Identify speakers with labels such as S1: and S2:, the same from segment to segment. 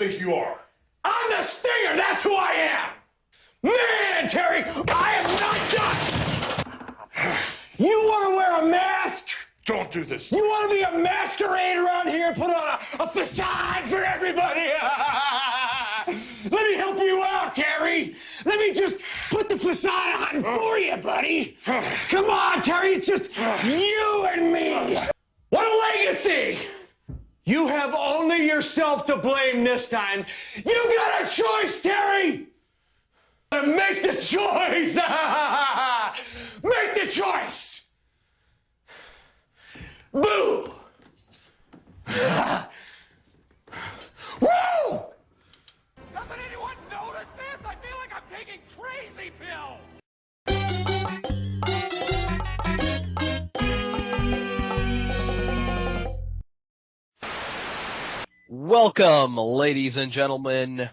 S1: think you are?
S2: I'm the Stinger, that's who I am! Man, Terry, I am not done! You want to wear a mask?
S1: Don't do this.
S2: You want to be a masquerade around here and put on a facade for everybody? Let me help you out, Terry. Let me just put the facade on for you, buddy. Come on, Terry, it's just you and me. What a legacy! You have only yourself to blame this time. You got a choice, Terry! Make the choice! Make the choice! Boo! Woo!
S3: Doesn't anyone notice this? I feel like I'm taking crazy pills!
S4: Welcome, ladies and gentlemen,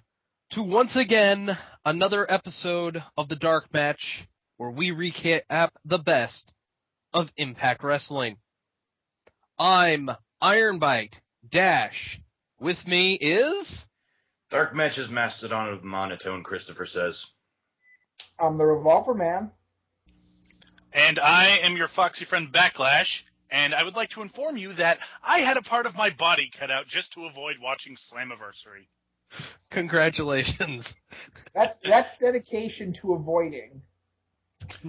S4: to once again another episode of the Dark Match, where we recap the best of Impact Wrestling. I'm Ironbite Dash. With me is
S5: DarkMatch's Mastodon of Monotone, Christopher says.
S6: I'm the Revolver Man.
S7: And I am your foxy friend Backlash, and I would like to inform you that I had a part of my body cut out just to avoid watching Slammiversary.
S4: Congratulations.
S6: That's dedication to avoiding.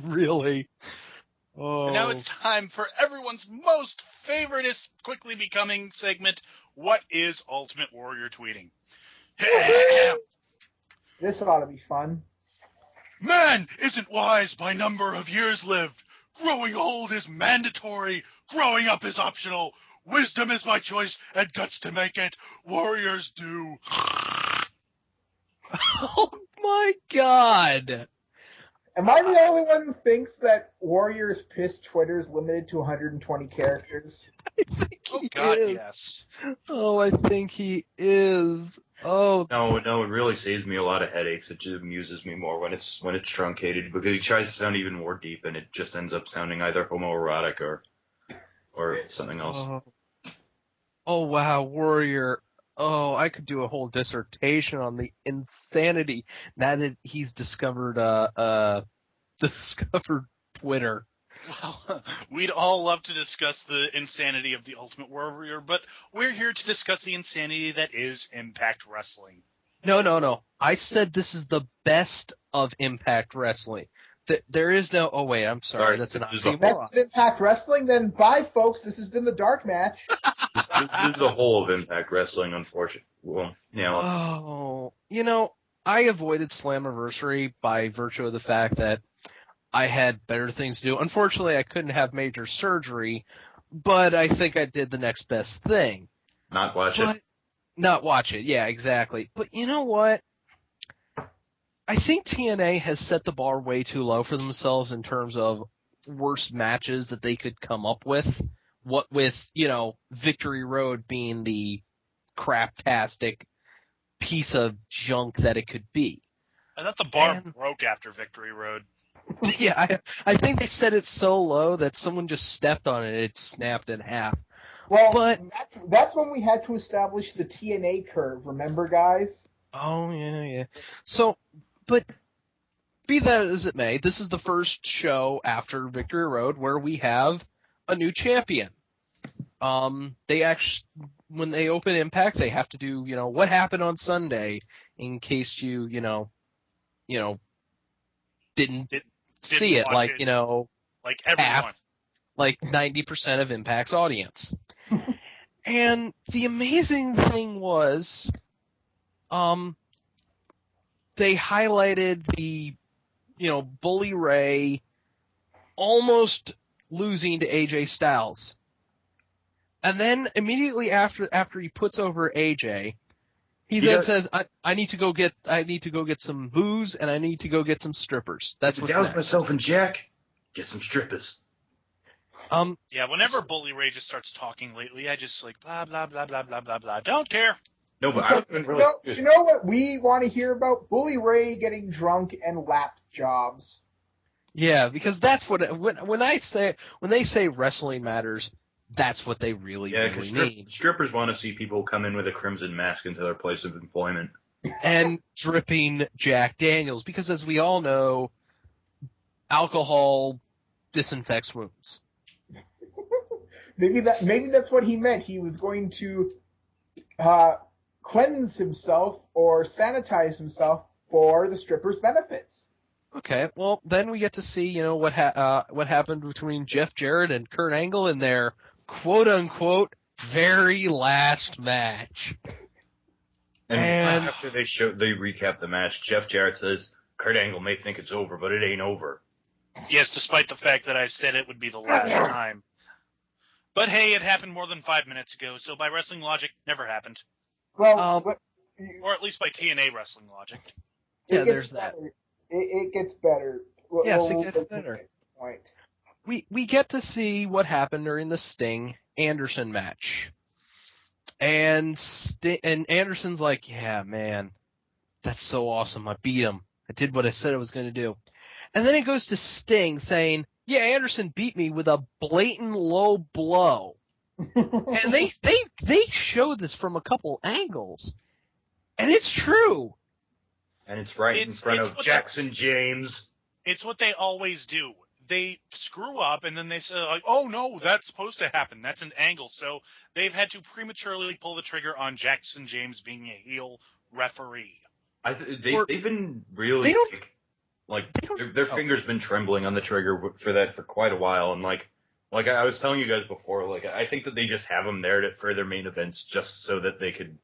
S4: Really? Oh.
S7: And now it's time for everyone's most favoriteest, quickly becoming segment, What is Ultimate Warrior Tweeting?
S6: This ought to be fun.
S7: Man isn't wise by number of years lived. Growing old is mandatory. Growing up is optional. Wisdom is my choice and guts to make it. Warriors do.
S4: Oh my god.
S6: Am I the only one who thinks that Warriors Piss Twitter is limited to 120 characters?
S4: I think
S7: Oh
S4: he
S7: God,
S4: is.
S7: yes.
S4: Oh, I think he is. Oh.
S5: No, it really saves me a lot of headaches. It just amuses me more when it's truncated, because he tries to sound even more deep, and it just ends up sounding either homoerotic or something else.
S4: Oh wow, Warrior. Oh, I could do a whole dissertation on the insanity now that he's discovered Twitter.
S7: Well, we'd all love to discuss the insanity of the Ultimate Warrior, but we're here to discuss the insanity that is Impact Wrestling.
S4: No. I said this is the best of Impact Wrestling. There is no... Oh, wait, I'm sorry. That's an oxymoron.
S6: Best of Impact Wrestling? Then bye, folks. This has been the Dark Match.
S5: This is the whole of Impact Wrestling, unfortunately. Well, yeah.
S4: Oh, I avoided Slammiversary by virtue of the fact that I had better things to do. Unfortunately, I couldn't have major surgery, but I think I did the next best thing.
S5: Not watch it.
S4: Not watch it, yeah, exactly. But you know what? I think TNA has set the bar way too low for themselves in terms of worst matches that they could come up with. What with, Victory Road being the craptastic piece of junk that it could be.
S7: I thought the bar broke after Victory Road.
S4: Yeah, I think they set it so low that someone just stepped on it and it snapped in half.
S6: Well,
S4: but
S6: that's when we had to establish the TNA curve, remember, guys?
S4: Oh, yeah. So, but be that as it may, this is the first show after Victory Road where we have a new champion. They actually, when they open Impact, they have to do, what happened on Sunday, in case you didn't see it, like,
S7: like everyone.
S4: Like 90% of Impact's audience. And the amazing thing was, they highlighted the, Bully Ray almost losing to AJ Styles. And then immediately after he puts over AJ, he then says, I need to go get some booze and I need to go get some strippers. That's what's next.
S5: Myself and Jack, get some strippers.
S7: Yeah, whenever Bully Ray just starts talking lately, I just blah blah blah blah blah blah blah. Don't care.
S5: No, but
S6: you know what we want to hear about? Bully Ray getting drunk and lap jobs.
S4: Yeah, because that's what when they say wrestling matters, that's what they really,
S5: Yeah,
S4: really
S5: because
S4: need.
S5: strippers want to see people come in with a crimson mask into their place of employment.
S4: And dripping Jack Daniels, because as we all know, alcohol disinfects wounds.
S6: Maybe that's what he meant. He was going to cleanse himself or sanitize himself for the stripper's benefits.
S4: Okay, well, then we get to see, what happened between Jeff Jarrett and Kurt Angle in their quote-unquote very last match.
S5: And after they recap the match, Jeff Jarrett says, Kurt Angle may think it's over, but it ain't over.
S7: Yes, despite the fact that I said it would be the last time. But hey, it happened more than 5 minutes ago, so by wrestling logic, never happened.
S6: Well,
S7: Or at least by TNA wrestling logic.
S4: Yeah, there's that.
S6: It gets better.
S4: Yes, it gets better.
S6: Point.
S4: We get to see what happened during the Sting Anderson match. And Anderson's like, yeah, man, that's so awesome. I beat him. I did what I said I was going to do. And then it goes to Sting saying, yeah, Anderson beat me with a blatant low blow. And they show this from a couple angles. And it's true.
S5: And it's right in front of Jackson James.
S7: It's what they always do. They screw up, and then they say, like, oh, no, that's supposed to happen. That's an angle. So they've had to prematurely pull the trigger on Jackson James being a heel referee.
S5: They've been really their fingers been trembling on the trigger for quite a while, and like I was telling you guys before, like I think that they just have him there for their main events just so that they could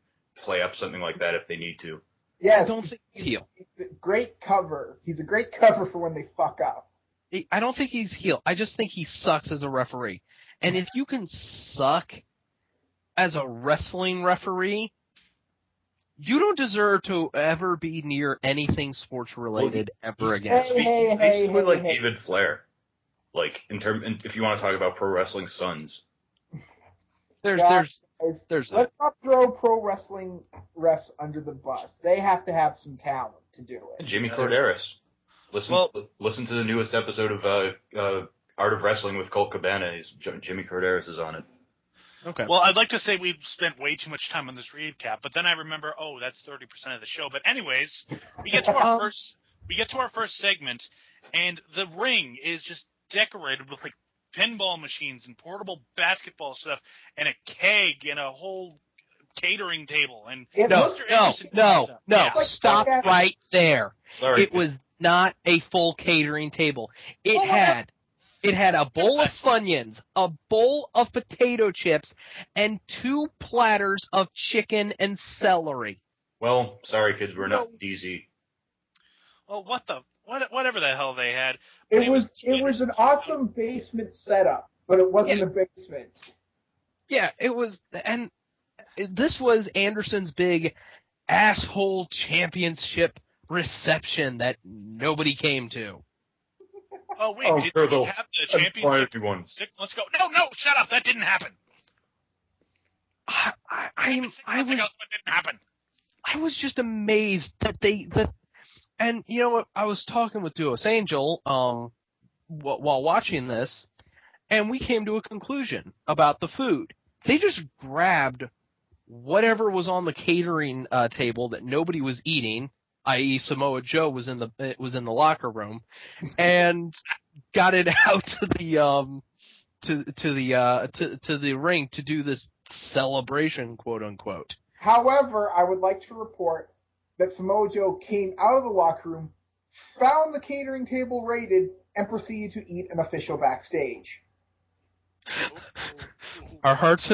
S5: play up something like that if they need to.
S6: Yes,
S4: I don't think he's heel.
S6: He's a great cover. He's a great cover for when they fuck up.
S4: I don't think he's heel. I just think he sucks as a referee. And if you can suck as a wrestling referee, you don't deserve to ever be near anything sports related ever again.
S6: Basically
S5: like David Flair. Like if you want to talk about pro wrestling sons.
S6: Let's not throw pro wrestling refs under the bus. They have to have some talent to do it.
S5: Jimmy Corderas. Listen to the newest episode of Art of Wrestling with Colt Cabana. Jimmy Corderas is on it.
S4: Okay.
S7: Well, I'd like to say we've spent way too much time on this recap, but then I remember, that's 30% of the show. But anyways, we get to our first segment, and the ring is just decorated with like pinball machines and portable basketball stuff and a keg and a whole catering table. And
S4: No, stop right there.
S5: Sorry.
S4: It was not a full catering table. It had a bowl of Funyuns, a bowl of potato chips, and 2 platters of chicken and celery.
S5: Well, sorry kids, we're not DZ.
S7: Well, whatever the hell they had.
S6: It was an awesome basement setup, but it wasn't a basement.
S4: Yeah, it was, and this was Anderson's big asshole championship reception that nobody came to.
S7: Oh, wait, did we have the championship? Let's go. No, shut up. That didn't happen.
S4: What didn't
S7: happen?
S4: I was just amazed that and you know what? I was talking with Duos Angel while watching this, and we came to a conclusion about the food. They just grabbed whatever was on the catering table that nobody was eating, i.e. Samoa Joe was in the locker room, and got it out to the ring to do this celebration, quote unquote.
S6: However, I would like to report that Samoa Joe came out of the locker room, found the catering table raided, and proceeded to eat an official backstage.
S4: Our hearts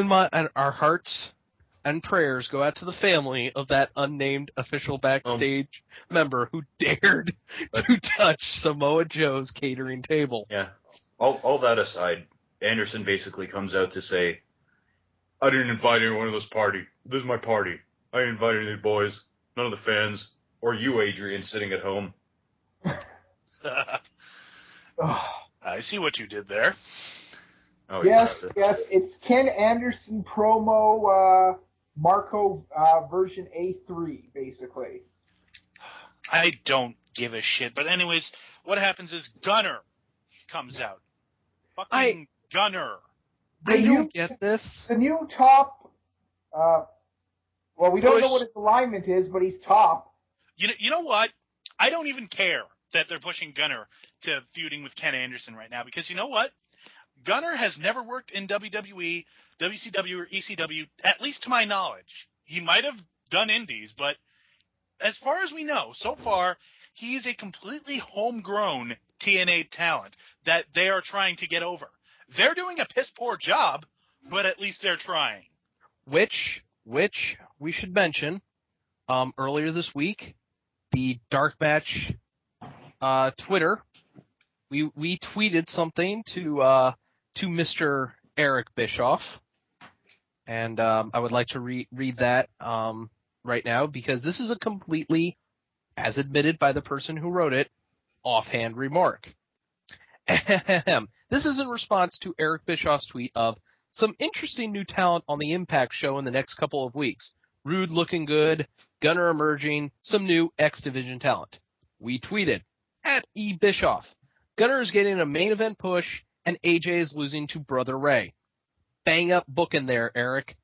S4: and prayers go out to the family of that unnamed official backstage member who dared to touch Samoa Joe's catering table.
S5: Yeah. All that aside, Anderson basically comes out to say, I didn't invite anyone to this party. This is my party. I didn't invite any of the boys, none of the fans, or you, Adrian, sitting at home.
S7: I see what you did there.
S5: Oh,
S6: yes, it's Ken Anderson promo Marco version A3, basically.
S7: I don't give a shit. But anyways, what happens is Gunner comes out. Fucking Gunner.
S4: I don't get this.
S6: The new top, we don't know what his alignment is, but he's top.
S7: You know what? I don't even care that they're pushing Gunner to feuding with Ken Anderson right now, because you know what? Gunner has never worked in WWE, WCW, or ECW, at least to my knowledge. He might have done indies, but as far as we know, so far, he is a completely homegrown TNA talent that they are trying to get over. They're doing a piss-poor job, but at least they're trying.
S4: Which we should mention, earlier this week, the DarkMatch Twitter, we tweeted something to Mr. Eric Bischoff, and I would like to read that right now, because this is a completely, as admitted by the person who wrote it, offhand remark. This is in response to Eric Bischoff's tweet of some interesting new talent on the Impact show in the next couple of weeks. Rude looking good, Gunner emerging, some new X Division talent. We tweeted, @eBischoff, Gunner is getting a main event push, and AJ is losing to Brother Ray. Bang up booking there, Eric.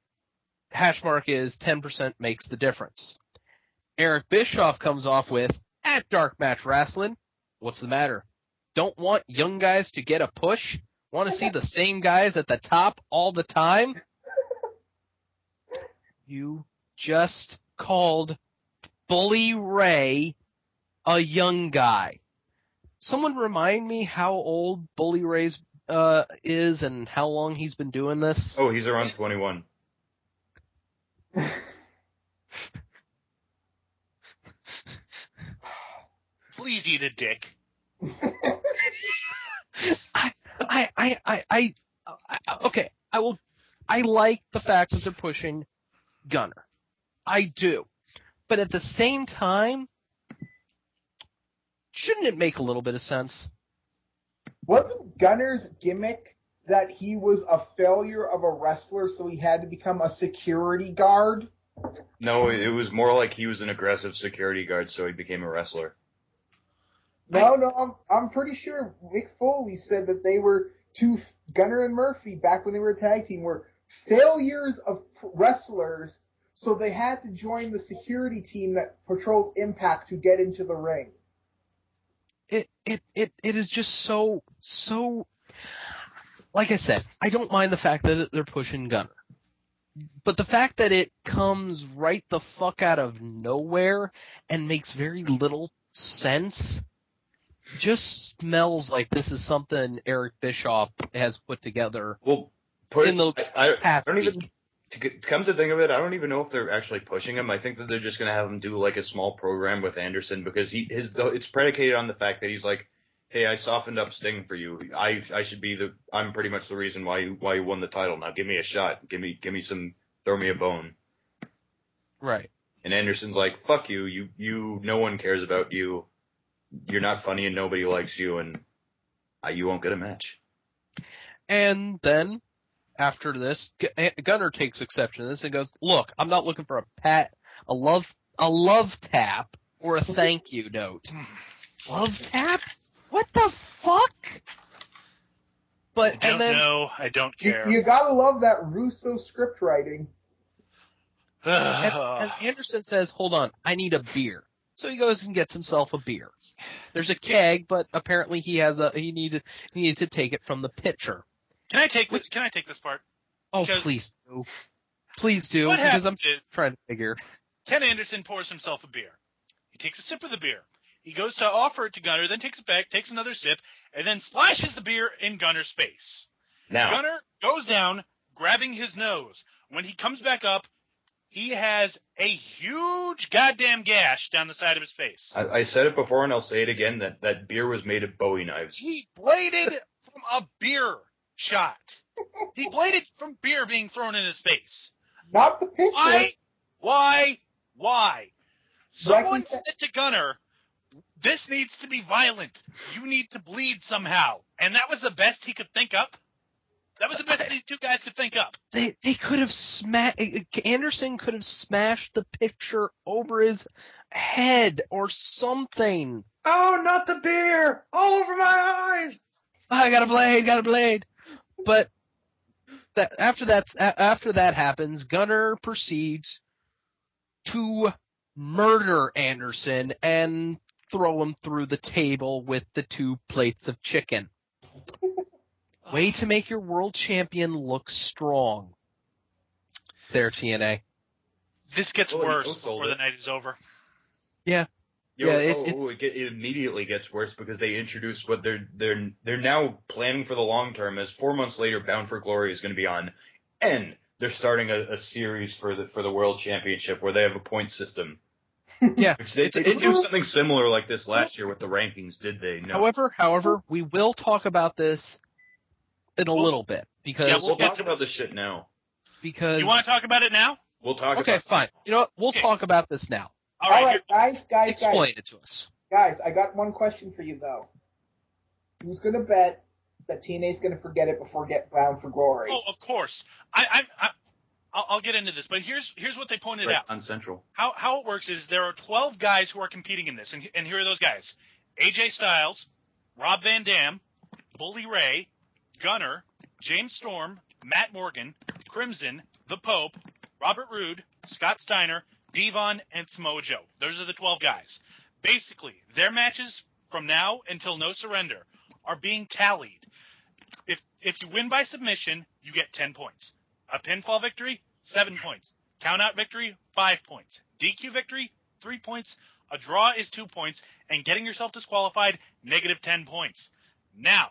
S4: Hashmark is 10% makes the difference. Eric Bischoff comes off with, @DarkMatch Wrestling, what's the matter? Don't want young guys to get a push? Want to see the same guys at the top all the time? You just called Bully Ray a young guy. Someone remind me how old Bully Ray's is and how long he's been doing this?
S5: Oh, he's around 21.
S7: Please eat a dick.
S4: Okay, I like the fact that they're pushing Gunner. I do. But at the same time, shouldn't it make a little bit of sense?
S6: Wasn't Gunner's gimmick that he was a failure of a wrestler, so he had to become a security guard?
S5: No, it was more like he was an aggressive security guard, so he became a wrestler.
S6: No, I'm pretty sure Mick Foley said that they were Gunner and Murphy, back when they were a tag team, were failures of wrestlers, so they had to join the security team that patrols Impact to get into the ring.
S4: It is just so, like I said, I don't mind the fact that they're pushing Gunner. But the fact that it comes right the fuck out of nowhere and makes very little sense just smells like this is something Eric Bischoff has put together.
S5: Well,
S4: I
S5: don't even, to come to think of it, I don't even know if they're actually pushing him. I think that they're just going to have him do like a small program with Anderson, because it's predicated on the fact that he's like, hey, I softened up Sting for you. I'm pretty much the reason why you won the title. Now give me a shot. Give me some, throw me a bone.
S4: Right.
S5: And Anderson's like, fuck you, no one cares about you. You're not funny and nobody likes you, and you won't get a match.
S4: And then, after this, Gunner takes exception to this and goes, look, I'm not looking for a love tap or a thank you note. Love tap? What the fuck?
S7: I don't know. I don't care.
S6: You gotta love that Russo script writing.
S4: and Anderson says, hold on, I need a beer. So he goes and gets himself a beer. There's a keg, but apparently he needed to take it from the pitcher.
S7: Can I take this part?
S4: Oh, please do. Please do, because I'm trying to figure.
S7: Ken Anderson pours himself a beer. He takes a sip of the beer. He goes to offer it to Gunner, then takes it back, takes another sip, and then splashes the beer in Gunner's face.
S5: Now,
S7: Gunner goes down, grabbing his nose. When he comes back up, he has a huge goddamn gash down the side of his face.
S5: I said it before and I'll say it again, that beer was made of Bowie knives.
S7: He bladed from a beer shot. He bladed from beer being thrown in his face.
S6: Not the pitcher.
S7: Why? Someone said to Gunner, this needs to be violent. You need to bleed somehow. And that was the best he could think up? That was the best these two guys could think up.
S4: They could have Anderson could have smashed the picture over his head or something.
S5: Oh, not the beer! All over my eyes!
S4: I got a blade. But after that happens, Gunner proceeds to murder Anderson and throw him through the table with the 2 plates of chicken. Way to make your world champion look strong. There, TNA.
S1: This gets worse before the night is over.
S4: Yeah.
S5: It immediately gets worse because they introduced what they're now planning for the long term as 4 months later Bound for Glory is going to be on, and they're starting a series for the World Championship where they have a point system.
S4: Yeah.
S5: Which they do something similar like this last year with the rankings, did they? No.
S4: However, we will talk about this in a little bit because
S5: we'll talk about this shit now.
S1: Because you want to talk about it now?
S5: We'll talk about it.
S4: Okay, fine. You know what? We'll talk about this now.
S6: All right, guys.
S4: Explain it to us.
S6: Guys, I got one question for you, though. Who's going to bet that TNA's going to forget it before get Bound for Glory?
S1: Oh, of course. I'll get into this, but here's what they pointed out.
S5: On Central.
S1: How it works is there are 12 guys who are competing in this, and here are those guys. AJ Styles, Rob Van Dam, Bully Ray, Gunner, James Storm, Matt Morgan, Crimson, The Pope, Robert Roode, Scott Steiner, Devon, and Samoa Joe. Those are the 12 guys. Basically, their matches from now until No Surrender are being tallied. If you win by submission, you get 10 points. A pinfall victory, 7 points. Countout victory, 5 points. DQ victory, 3 points. A draw is 2 points. And getting yourself disqualified, negative 10 points. Now,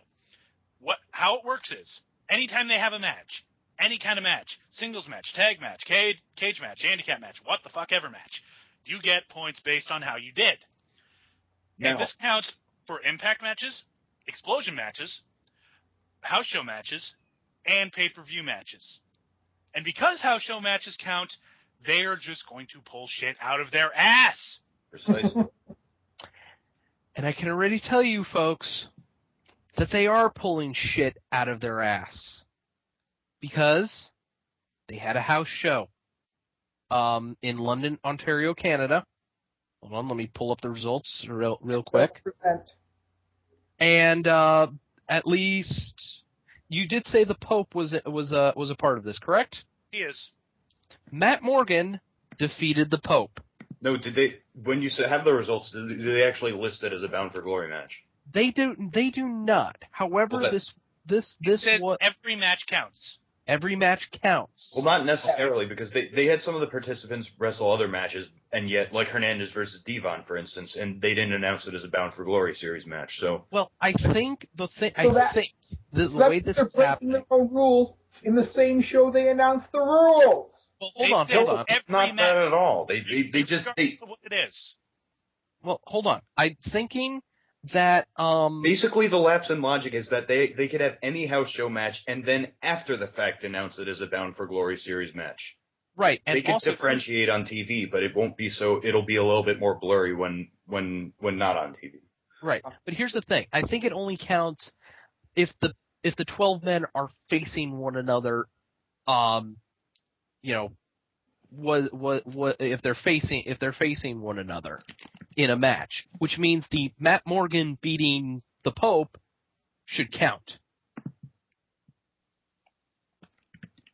S1: how it works is, anytime they have a match, any kind of match, singles match, tag match, cage match, handicap match, what the fuck ever match, you get points based on how you did. And this counts for Impact matches, Explosion matches, house show matches, and pay-per-view matches. And because house show matches count, they are just going to pull shit out of their ass.
S5: Precisely.
S4: And I can already tell you, folks, that they are pulling shit out of their ass. Because they had a house show in London, Ontario, Canada. Hold on, let me pull up the results real quick.
S6: 12%.
S4: And at least you did say the Pope was a part of this, correct?
S1: He is.
S4: Matt Morgan defeated the Pope.
S5: No, did they? When you have the results, do they actually list it as a Bound for Glory match?
S4: They do not. However,
S5: well,
S4: this
S1: was every match counts.
S4: Every match counts.
S5: Well, not necessarily, because they had some of the participants wrestle other matches, and yet, like Hernandez versus Devon, for instance, and they didn't announce it as a Bound for Glory series match. So,
S4: well, I think the way this is happening.
S6: Their own rules in the same show they announced the rules.
S4: Well, hold on.
S5: It's not that at all. They just
S1: what it is.
S4: Well, hold on. I'm thinking that
S5: basically the lapse in logic is that they could have any house show match and then after the fact announce it as a Bound for Glory series match.
S4: Right.
S5: And they can differentiate on TV, but it won't be so. It'll be a little bit more blurry when not on TV.
S4: Right. But here's the thing. I think it only counts if the 12 men are facing one another. If they're facing one another in a match, which means the Matt Morgan beating the Pope should count.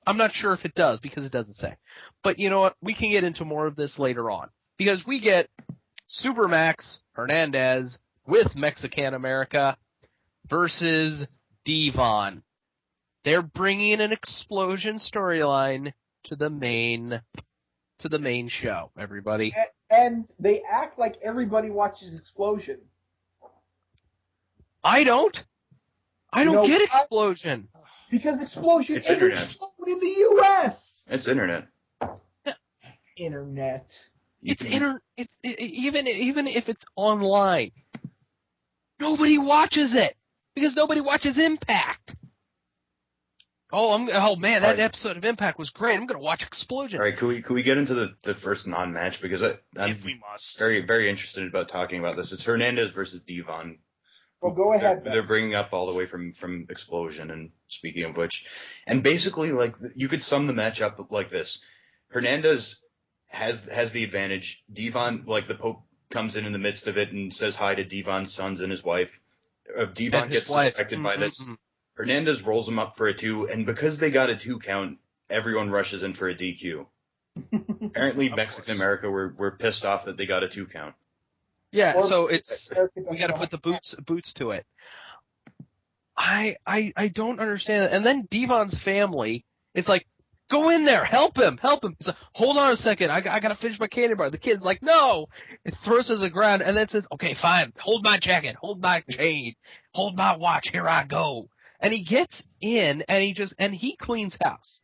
S4: I'm not sure if it does because it doesn't say. But you know what? We can get into more of this later on because we get Supermax Hernandez with Mexican America versus Devon. They're bringing an explosion storyline to the main show, everybody.
S6: And they act like everybody watches Explosion.
S4: I don't get Explosion.
S6: Because Explosion
S5: it's
S6: isn't shown in the U.S.
S5: It's internet.
S6: Internet.
S4: Even if it's online, nobody watches it because nobody watches Impact. Oh man, that episode of Impact was great. I'm going to watch Explosion.
S5: All right, could we get into the first non-match because I'm
S1: if we must.
S5: very very interested about talking about this. It's Hernandez versus Devon.
S6: Well, go ahead.
S5: They're bringing up all the way from Explosion, and speaking of which, and basically like you could sum the match up like this: Hernandez has the advantage. Devon, like the Pope, comes in the midst of it and says hi to Devon's sons and his wife. Devon gets suspected by this. Hernandez rolls him up for a 2, and because they got a 2 count, everyone rushes in for a DQ. Apparently, Mexican America were pissed off that they got a 2 count.
S4: Yeah, so we got to put the boots to it. I don't understand it. And then Devon's family, it's like, go in there, help him. He's like, hold on a second, I got to finish my candy bar. The kid's like, no. It throws it to the ground and then says, okay, fine, hold my jacket, hold my chain, hold my watch, here I go. And he gets in and he cleans house.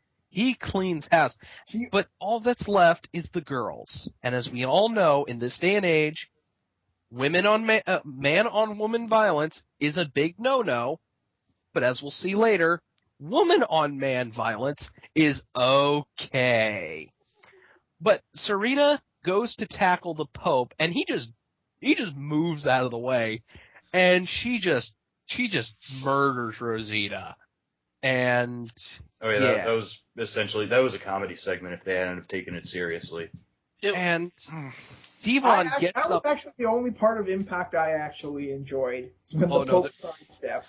S4: But all that's left is the girls. And as we all know, in this day and age, man on woman violence is a big no-no. But as we'll see later, woman on man violence is okay. But Sarita goes to tackle the Pope, and he just moves out of the way, and she just murders Rosita. And
S5: that was a comedy segment if they hadn't have taken it seriously.
S4: And Devon gets up.
S6: That was actually the only part of Impact I actually enjoyed. When the Pope sidestep.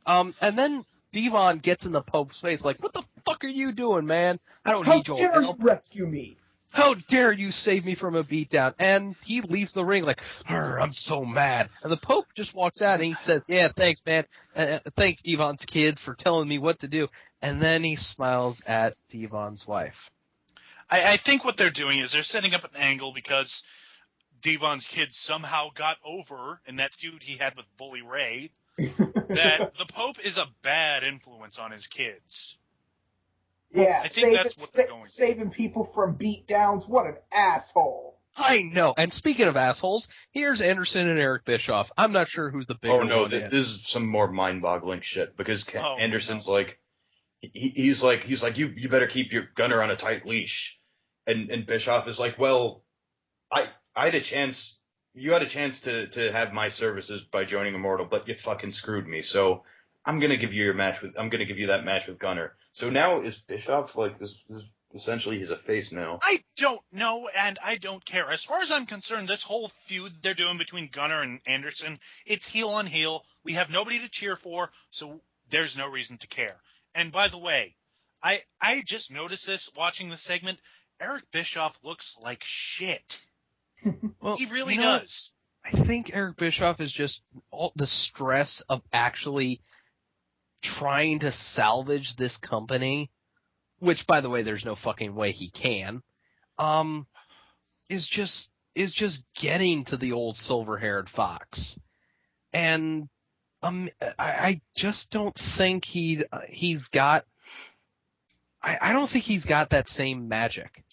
S4: And then Devon gets in the Pope's face like, what the fuck are you doing, man? I don't need your help.
S6: How dare you rescue me?
S4: How dare you save me from a beatdown? And he leaves the ring like, I'm so mad. And the Pope just walks out and he says, yeah, thanks, man. Thanks, Devon's kids, for telling me what to do. And then he smiles at Devon's wife.
S1: I think what they're doing is they're setting up an angle because Devon's kids somehow got over in that feud he had with Bully Ray that the Pope is a bad influence on his kids.
S6: Yeah,
S1: I think that's what they're going
S6: saving people from beatdowns. What an asshole!
S4: I know. And speaking of assholes, here's Anderson and Eric Bischoff. I'm not sure who's the bigger one.
S5: Oh no, this is some more mind-boggling shit because Anderson's like, he's like, you better keep your gunner on a tight leash, and Bischoff is like, well, I had a chance. You had a chance to have my services by joining Immortal, but you fucking screwed me. So I'm gonna give you that match with Gunner. So now is Bischoff like this? Essentially, he's a face now.
S1: I don't know, and I don't care. As far as I'm concerned, this whole feud they're doing between Gunner and Anderson, it's heel on heel. We have nobody to cheer for, so there's no reason to care. And by the way, I just noticed this watching the segment. Eric Bischoff looks like shit. Well, he really does.
S4: I think Eric Bischoff is just all the stress of actually trying to salvage this company, which, by the way, there's no fucking way he can, is just getting to the old silver-haired fox. And I just don't think he's got I don't think he's got that same magic.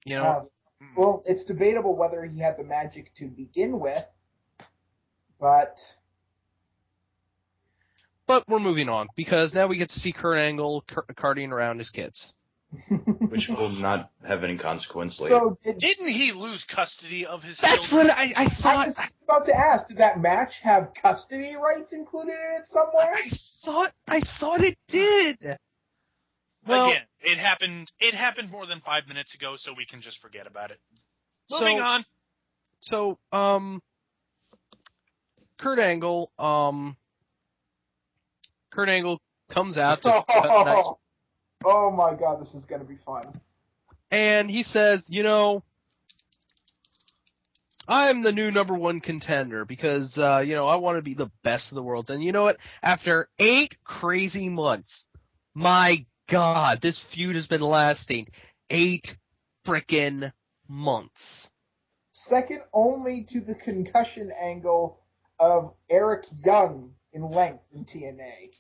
S4: You know?
S6: Well, it's debatable whether he had the magic to begin with, but
S4: we're moving on, because now we get to see Kurt Angle carting around his kids.
S5: Which will not have any consequence later.
S6: So
S1: didn't he lose custody of his
S4: That's
S1: children?
S4: what I thought.
S6: I was about to ask, did that match have custody rights included in it somewhere?
S4: I thought it did. Well,
S1: again, it happened more than 5 minutes ago, so we can just forget about it. Moving on.
S4: So, Kurt Angle comes out to cut a nice.
S6: Oh my God, this is going to be fun.
S4: And he says, I'm the new number one contender because, I want to be the best of the world. And you know what? After 8 crazy months, my God, this feud has been lasting 8 frickin' months.
S6: Second only to the concussion angle of Eric Young in length in TNA.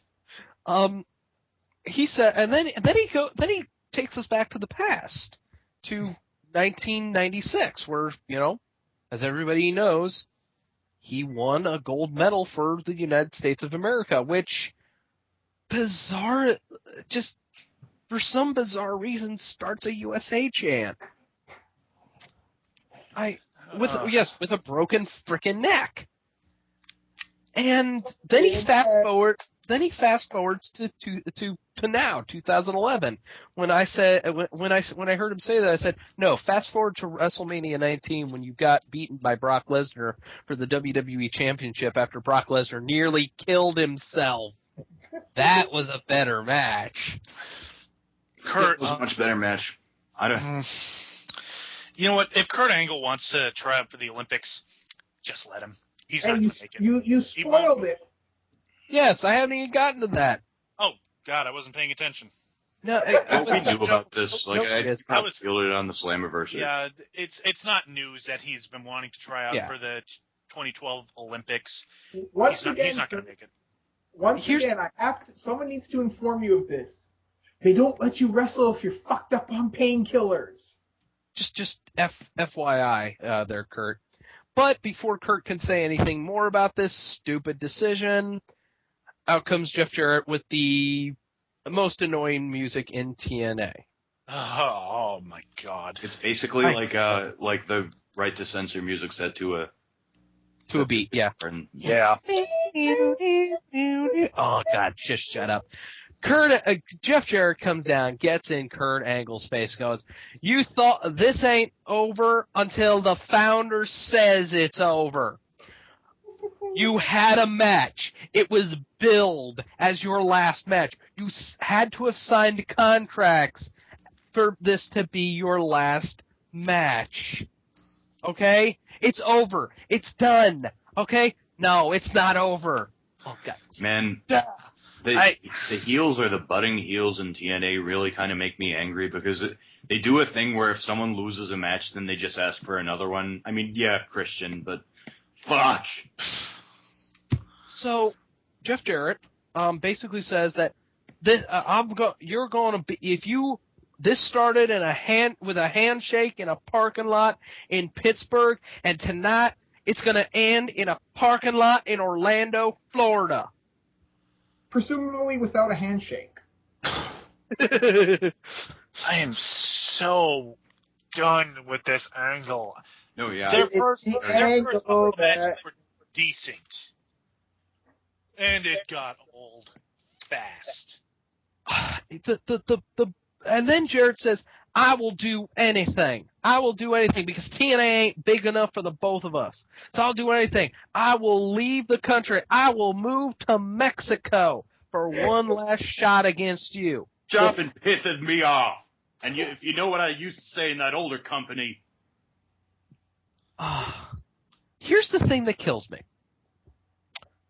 S4: He said, and then he takes us back to the past, to 1996, where, as everybody knows, he won a gold medal for the United States of America, which, for some bizarre reason, starts a USA chant. With a broken frickin' neck. And then he fast forwards to to now, 2011. When I heard him say that, I said, no, fast forward to WrestleMania 19 when you got beaten by Brock Lesnar for the WWE Championship after Brock Lesnar nearly killed himself. That was a better match.
S5: Kurt was a much better match. I don't.
S1: You know what? If Kurt Angle wants to try out for the Olympics, just let him. He's not going to make it.
S6: You spoiled it.
S4: Yes, I haven't even gotten to that.
S1: Oh, God, I wasn't paying attention.
S4: No,
S5: we knew about this. Like, I feel it on the Slammiversary.
S1: Yeah, it's not news that he's been wanting to try out for the 2012 Olympics. He's not going to make it.
S6: Once again, someone needs to inform you of this. They don't let you wrestle if you're fucked up on painkillers.
S4: Just FYI there, Kurt. But before Kurt can say anything more about this stupid decision, out comes Jeff Jarrett with the most annoying music in TNA.
S1: Oh my God!
S5: It's basically like the right to censor music set to a
S4: beat, yeah.
S1: Yeah.
S4: Oh God, just shut up. Jeff Jarrett comes down, gets in Kurt Angle's face, goes, "You thought this ain't over until the founder says it's over. You had a match. It was billed as your last match. You had to have signed contracts for this to be your last match. Okay? It's over. It's done. Okay? No, it's not over." Oh God.
S5: Man. The heels or the budding heels in TNA really kind of make me angry because they do a thing where if someone loses a match, then they just ask for another one. I mean, yeah, Christian, but fuck.
S4: So, Jeff Jarrett basically says that you're going to be this started with a handshake in a parking lot in Pittsburgh, and tonight it's going to end in a parking lot in Orlando, Florida.
S6: Presumably without a handshake.
S8: I am so done with this angle.
S5: No, yeah.
S1: Their first were decent. And it got old fast.
S4: And then Jarrett says, "I will do anything. I will do anything because TNA ain't big enough for the both of us. So I'll do anything. I will leave the country. I will move to Mexico for one last shot against you."
S5: Jumping pisses me off. And if you know what I used to say in that older company.
S4: Here's the thing that kills me.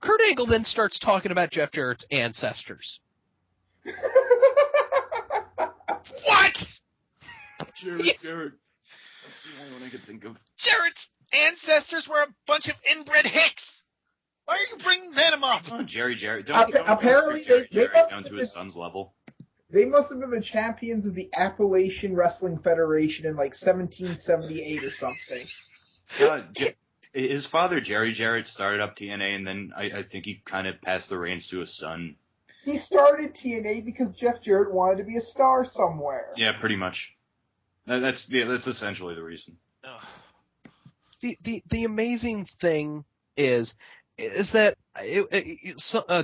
S4: Kurt Angle then starts talking about Jeff Jarrett's ancestors.
S1: What?
S5: Jarrett. That's the only one I could think of.
S1: Jarrett's ancestors were a bunch of inbred hicks. Why are you bringing Venom up?
S5: Oh, Jerry.
S6: Apparently, they must
S5: down to his son's level.
S6: They must have been the champions of the Appalachian Wrestling Federation in like 1778 or something.
S5: His father, Jerry Jarrett, started up TNA, and then I think he kind of passed the reins to his son.
S6: He started TNA because Jeff Jarrett wanted to be a star somewhere.
S5: Yeah, pretty much. That's essentially the reason.
S4: The amazing thing is that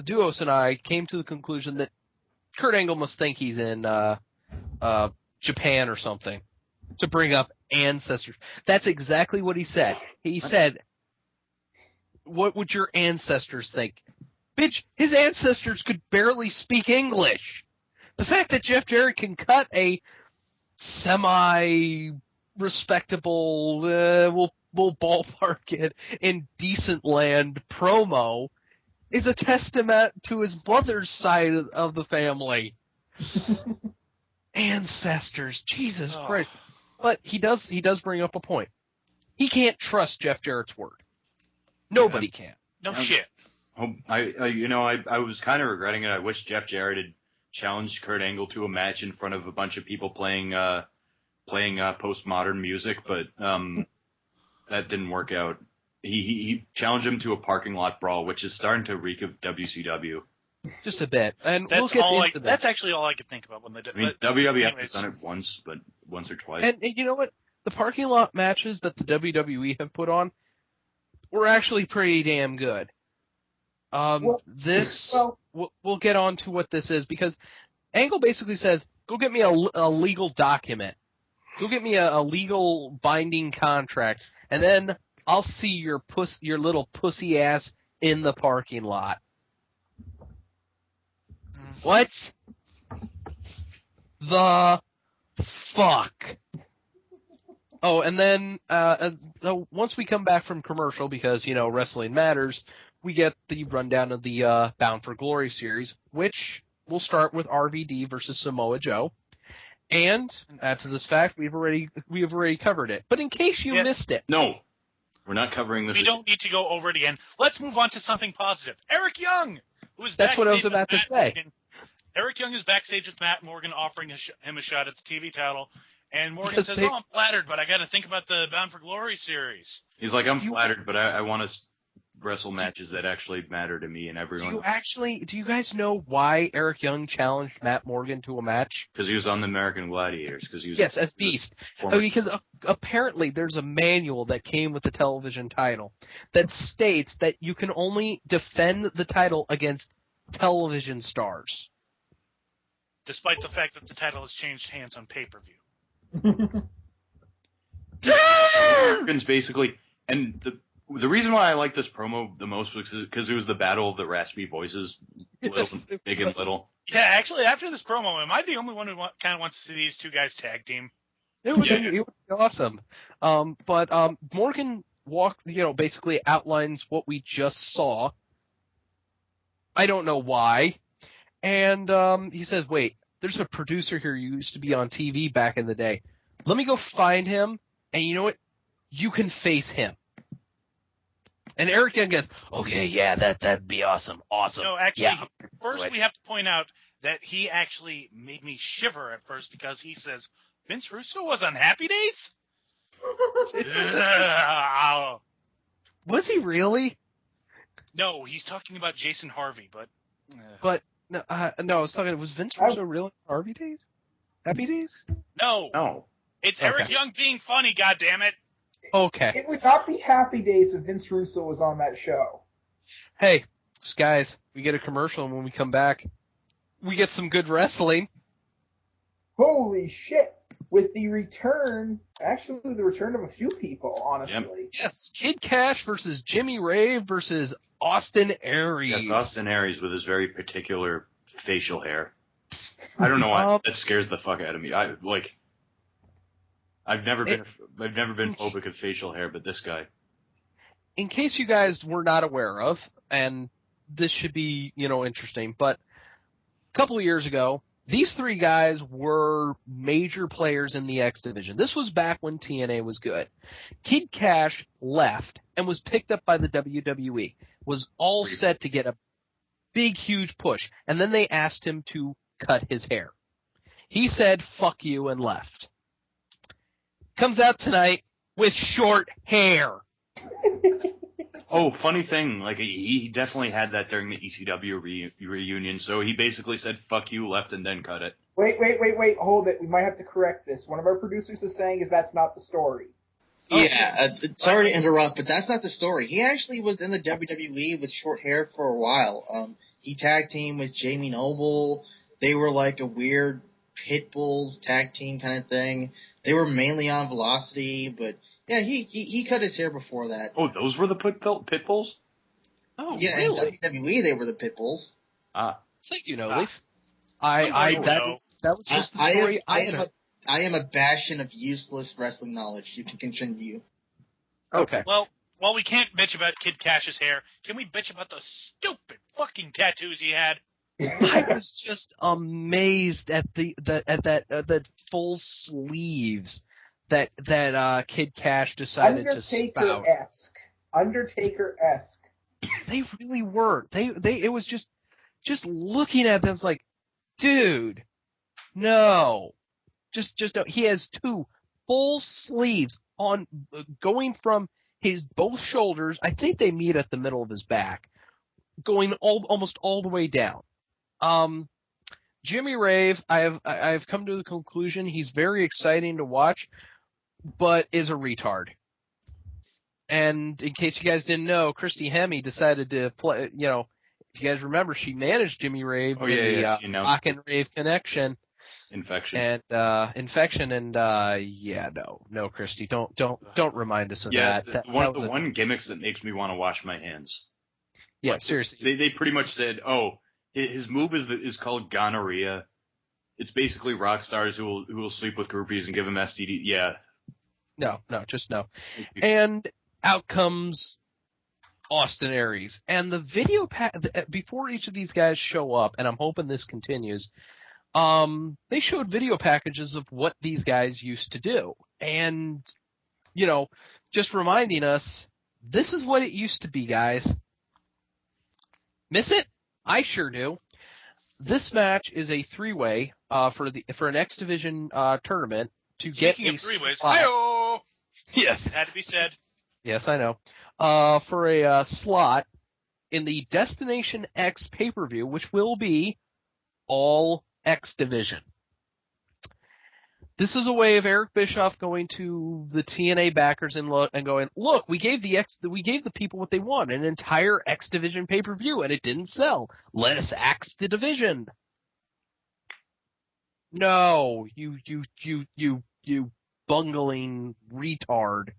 S4: Duos and I came to the conclusion that Kurt Angle must think he's in Japan or something to bring up ancestors. That's exactly what he said. He said, "What would your ancestors think?" Bitch, his ancestors could barely speak English. The fact that Jeff Jarrett can cut a semi-respectable, we'll ballpark it, in decent land promo is a testament to his mother's side of the family. Ancestors, Jesus Christ. But he does bring up a point. He can't trust Jeff Jarrett's word. Nobody can.
S1: No shit.
S5: I was kind of regretting it. I wish Jeff Jarrett had challenged Kurt Angle to a match in front of a bunch of people playing postmodern music, but that didn't work out. He challenged him to a parking lot brawl, which is starting to reek of WCW.
S4: Just a bit, and
S1: that's
S4: we'll get into that.
S1: That's actually all I could think about when they did.
S5: I mean, WWF has done it once or twice.
S4: And you know what? The parking lot matches that the WWE have put on were actually pretty damn good. We'll get on to what this is, because Angle basically says, go get me a legal document. Go get me a legal binding contract, and then I'll see your little pussy ass in the parking lot. What the fuck? Oh, and then once we come back from commercial, because, wrestling matters, we get the rundown of the Bound for Glory series, which will start with RVD versus Samoa Joe. And add to this fact, we have already covered it. But in case you missed it.
S5: No, we're not covering this.
S1: We don't need to go over it again. Let's move on to something positive. Eric Young, who is
S4: That's what I was about to say.
S1: Morgan. Eric Young is backstage with Matt Morgan, offering him a shot at the TV title. And Morgan says, I'm flattered, but I got to think about the Bound for Glory series.
S5: He's like, I'm flattered, but I want to wrestle matches that actually matter to me and everyone.
S4: Do you guys know why Eric Young challenged Matt Morgan to a match?
S5: Because he was on the American Gladiators.
S4: Yes, as Beast. Because apparently there's a manual that came with the television title that states that you can only defend the title against television stars.
S1: Despite the fact that the title has changed hands on pay-per-view.
S5: Morgan's basically, and the reason why I like this promo the most was because it was the battle of the raspy voices, big and little.
S1: Yeah, actually, after this promo, am I the only one who kind of wants to see these two guys tag team?
S4: It would be awesome. But Morgan basically outlines what we just saw. I don't know why. And he says, wait, there's a producer here who used to be on TV back in the day. Let me go find him, and you know what? You can face him. And Eric Young goes, okay, yeah, that'd be awesome. Awesome.
S1: No, actually,
S4: yeah.
S1: First we have to point out that he actually made me shiver at first because he says, Vince Russo was on Happy Days?
S4: Was he really?
S1: No, he's talking about Jason Harvey, but...
S4: No, I was talking, was Vince Russo really on Harvey Days? Happy Days?
S1: No. It's Eric Young being funny, goddammit.
S4: Okay.
S6: It would not be Happy Days if Vince Russo was on that show.
S4: Hey, guys, we get a commercial, and when we come back, we get some good wrestling.
S6: Holy shit. With the return of a few people, honestly.
S4: Yes, Kid Cash versus Jimmy Rave versus Austin Aries.
S5: Yes, Austin Aries with his very particular facial hair. I don't know why that scares the fuck out of me. I've never been phobic of facial hair, but this guy.
S4: In case you guys were not aware of, and this should be, interesting, but a couple of years ago, these three guys were major players in the X division. This was back when TNA was good. Kid Cash left and was picked up by the WWE. Was all set to get a big, huge push. And then they asked him to cut his hair. He said, fuck you, and left. Comes out tonight with short hair.
S5: Oh, funny thing, he definitely had that during the ECW reunion, so he basically said, fuck you, left, and then cut it.
S6: Wait, hold it. We might have to correct this. One of our producers is saying that's not the story.
S9: Yeah, sorry to interrupt, but that's not the story. He actually was in the WWE with short hair for a while. He tag teamed with Jamie Noble. They were like a weird pit bulls tag team kind of thing. They were mainly on Velocity, but yeah, he cut his hair before that.
S5: Oh, those were the pit bulls?
S4: Oh,
S9: yeah,
S4: really?
S9: in WWE they were the pit bulls.
S4: Thank you, Leaf. That was just the story
S9: I am a bastion of useless wrestling knowledge. You can continue.
S4: Okay.
S1: Well, while we can't bitch about Kid Cash's hair, can we bitch about the stupid fucking tattoos he had?
S4: I was just amazed at the full sleeves that Kid Cash decided to spout.
S6: Undertaker-esque.
S4: They really were. It was just looking at them, it's like, dude, no. Just he has two full sleeves on going from his both shoulders. I think they meet at the middle of his back, going almost all the way down. Jimmy Rave, I've come to the conclusion he's very exciting to watch, but is a retard. And in case you guys didn't know, Christy Hemme decided to play, if you guys remember, she managed Jimmy Rave in the Rock and Rave Connection.
S5: Infection.
S4: And infection and no, Christy, don't remind us of that.
S5: One of the one gimmicks that makes me want to wash my hands.
S4: Yeah, seriously.
S5: They pretty much said, his move is called gonorrhea. It's basically rock stars who will sleep with groupies and give them STD. Yeah. No,
S4: just no. And out comes Austin Aries. And the video before each of these guys show up, and I'm hoping this continues. They showed video packages of what these guys used to do. And, just reminding us, this is what it used to be, guys. Miss it? I sure do. This match is a 3-way, for an X Division, tournament to get a
S1: 3-ways.
S4: Slot. Yes.
S1: It had to be said.
S4: Yes, I know. For a, slot in the Destination X pay-per-view, which will be all X Division. This is a way of Eric Bischoff going to the TNA backers and going, look, we gave the people what they want, an entire X Division pay-per-view, and it didn't sell. Let us axe the division. No, you bungling retard.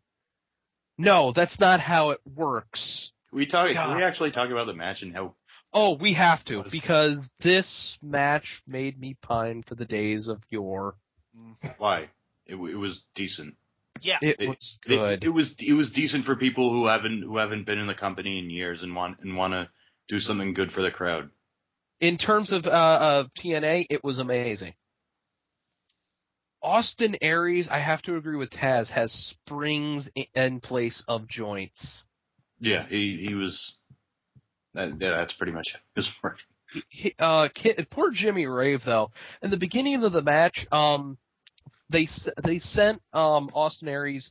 S4: No, that's not how it works.
S5: Can we actually talk about the match and how?
S4: Oh, we have to, because this match made me pine for the days of yore.
S5: Why? It was decent.
S1: Yeah,
S4: it was good.
S5: It was decent for people who haven't been in the company in years and want to do something good for the crowd.
S4: In terms of TNA, it was amazing. Austin Aries, I have to agree with Taz, has springs in place of joints.
S5: Yeah, he was. That's pretty much his work.
S4: Poor Jimmy Rave, though. In the beginning of the match, they sent Austin Aries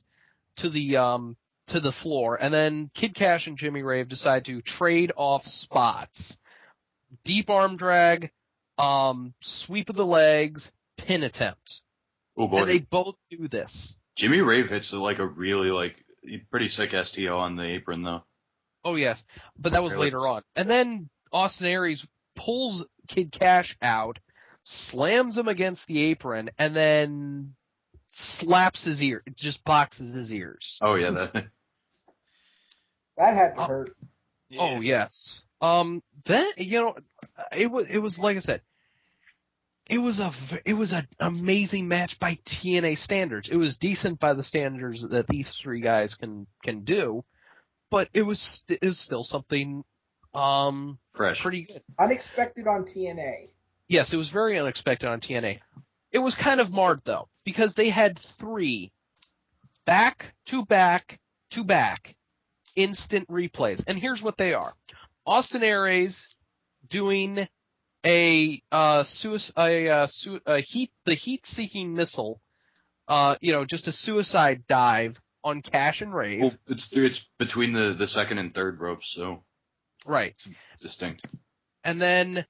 S4: to the floor, and then Kid Cash and Jimmy Rave decide to trade off spots. Deep arm drag, sweep of the legs, pin attempt.
S5: Oh boy!
S4: And they both do this.
S5: Jimmy Rave hits a really pretty sick STO on the apron, though.
S4: Oh yes, but that was later on. And then Austin Aries pulls Kid Cash out, slams him against the apron, and then slaps his ear. Just boxes his ears.
S5: Oh yeah, that
S6: had to hurt.
S4: Yeah. Oh yes. Then it was like I said. It was an amazing match by TNA standards. It was decent by the standards that these three guys can do, but it was still something
S5: fresh,
S4: pretty good.
S6: Unexpected on TNA.
S4: Yes, it was very unexpected on TNA. It was kind of marred though, because they had 3 back to back instant replays, and here's what they are: Austin Aries doing the heat-seeking missile, just a suicide dive on Cash and Rave.
S5: Well, it's between the second and third ropes, so
S4: right,
S5: it's distinct.
S4: And then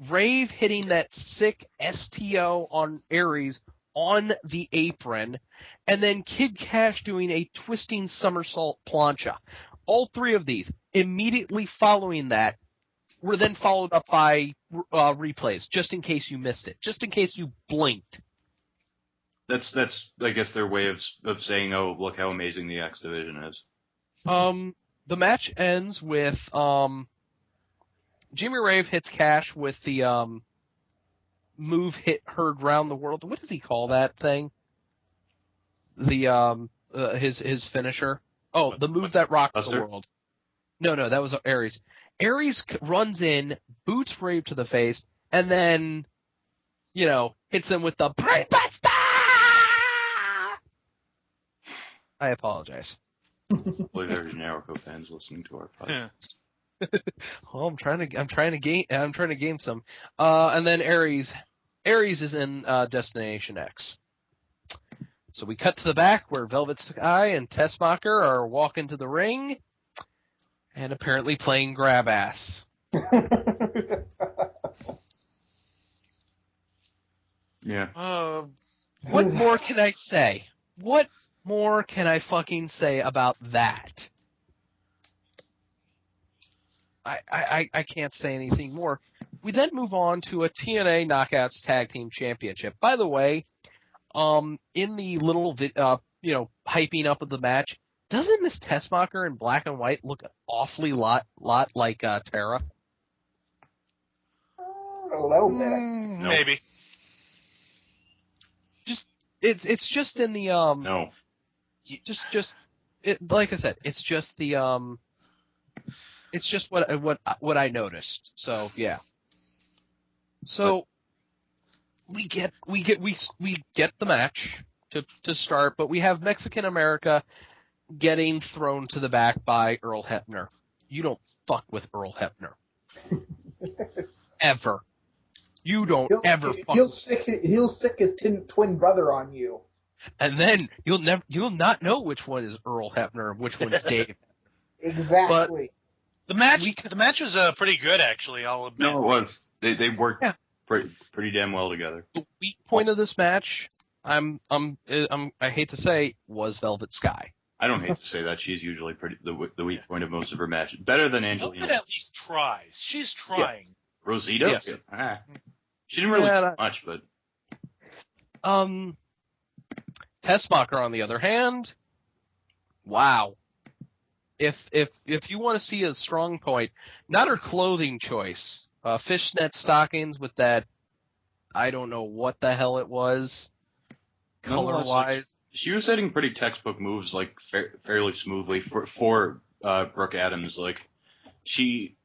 S4: Rave hitting that sick STO on Aries on the apron, and then Kid Cash doing a twisting somersault plancha. All 3 of these immediately following that were then followed up by replays, just in case you missed it, just in case you blinked.
S5: That's I guess their way of saying, oh, look how amazing the X Division is.
S4: The match ends with Jimmy Rave hits Cash with the move heard round the world. What does he call that thing? The his finisher. Oh, the move that rocks
S5: Buster?
S4: the world. No, that was Aries. Aries runs in, boots Rave to the face, and then, hits him with the Brainbuster! I apologize.
S5: Hopefully there are Jericho fans listening to our podcast.
S4: Well, I'm trying to gain some. And then Aries is in Destination X. So we cut to the back where Velvet Sky and Tessmacher are walking to the ring. And apparently playing grab ass.
S5: Yeah.
S4: What more can I say? What more can I fucking say about that? I can't say anything more. We then move on to a TNA Knockouts Tag Team Championship. By the way, in the little, hyping up of the match, doesn't Miss Tessmacher in black and white look an awfully lot like Tara?
S6: A little bit.
S1: Maybe.
S4: It's just in the
S5: No.
S4: Like I said, it's just the it's just what I noticed. So yeah. So we get the match to start, but we have Mexican America getting thrown to the back by Earl Hebner. You don't fuck with Earl Hebner. Ever. You don't ever fuck
S6: he'll sick his twin brother on you.
S4: And then you'll not know which one is Earl Hebner and which one is Dave.
S6: Exactly.
S1: But the match was pretty good, actually, I'll admit.
S5: No, it was. They worked pretty damn well together.
S4: The weak point of this match, I hate to say, was Velvet Sky.
S5: I don't hate to say that. She's usually the weak point of most of her matches. Better than Angelina.
S1: Velvet at least tries. She's trying.
S5: Yeah. Rosita?
S4: Yes.
S5: She didn't really do much, but...
S4: Tessmacher, on the other hand, wow. If you want to see a strong point, not her clothing choice, fishnet stockings with that, I don't know what the hell it was, color-wise.
S5: She was hitting pretty textbook moves, like, fairly smoothly for Brooke Adams. Like, she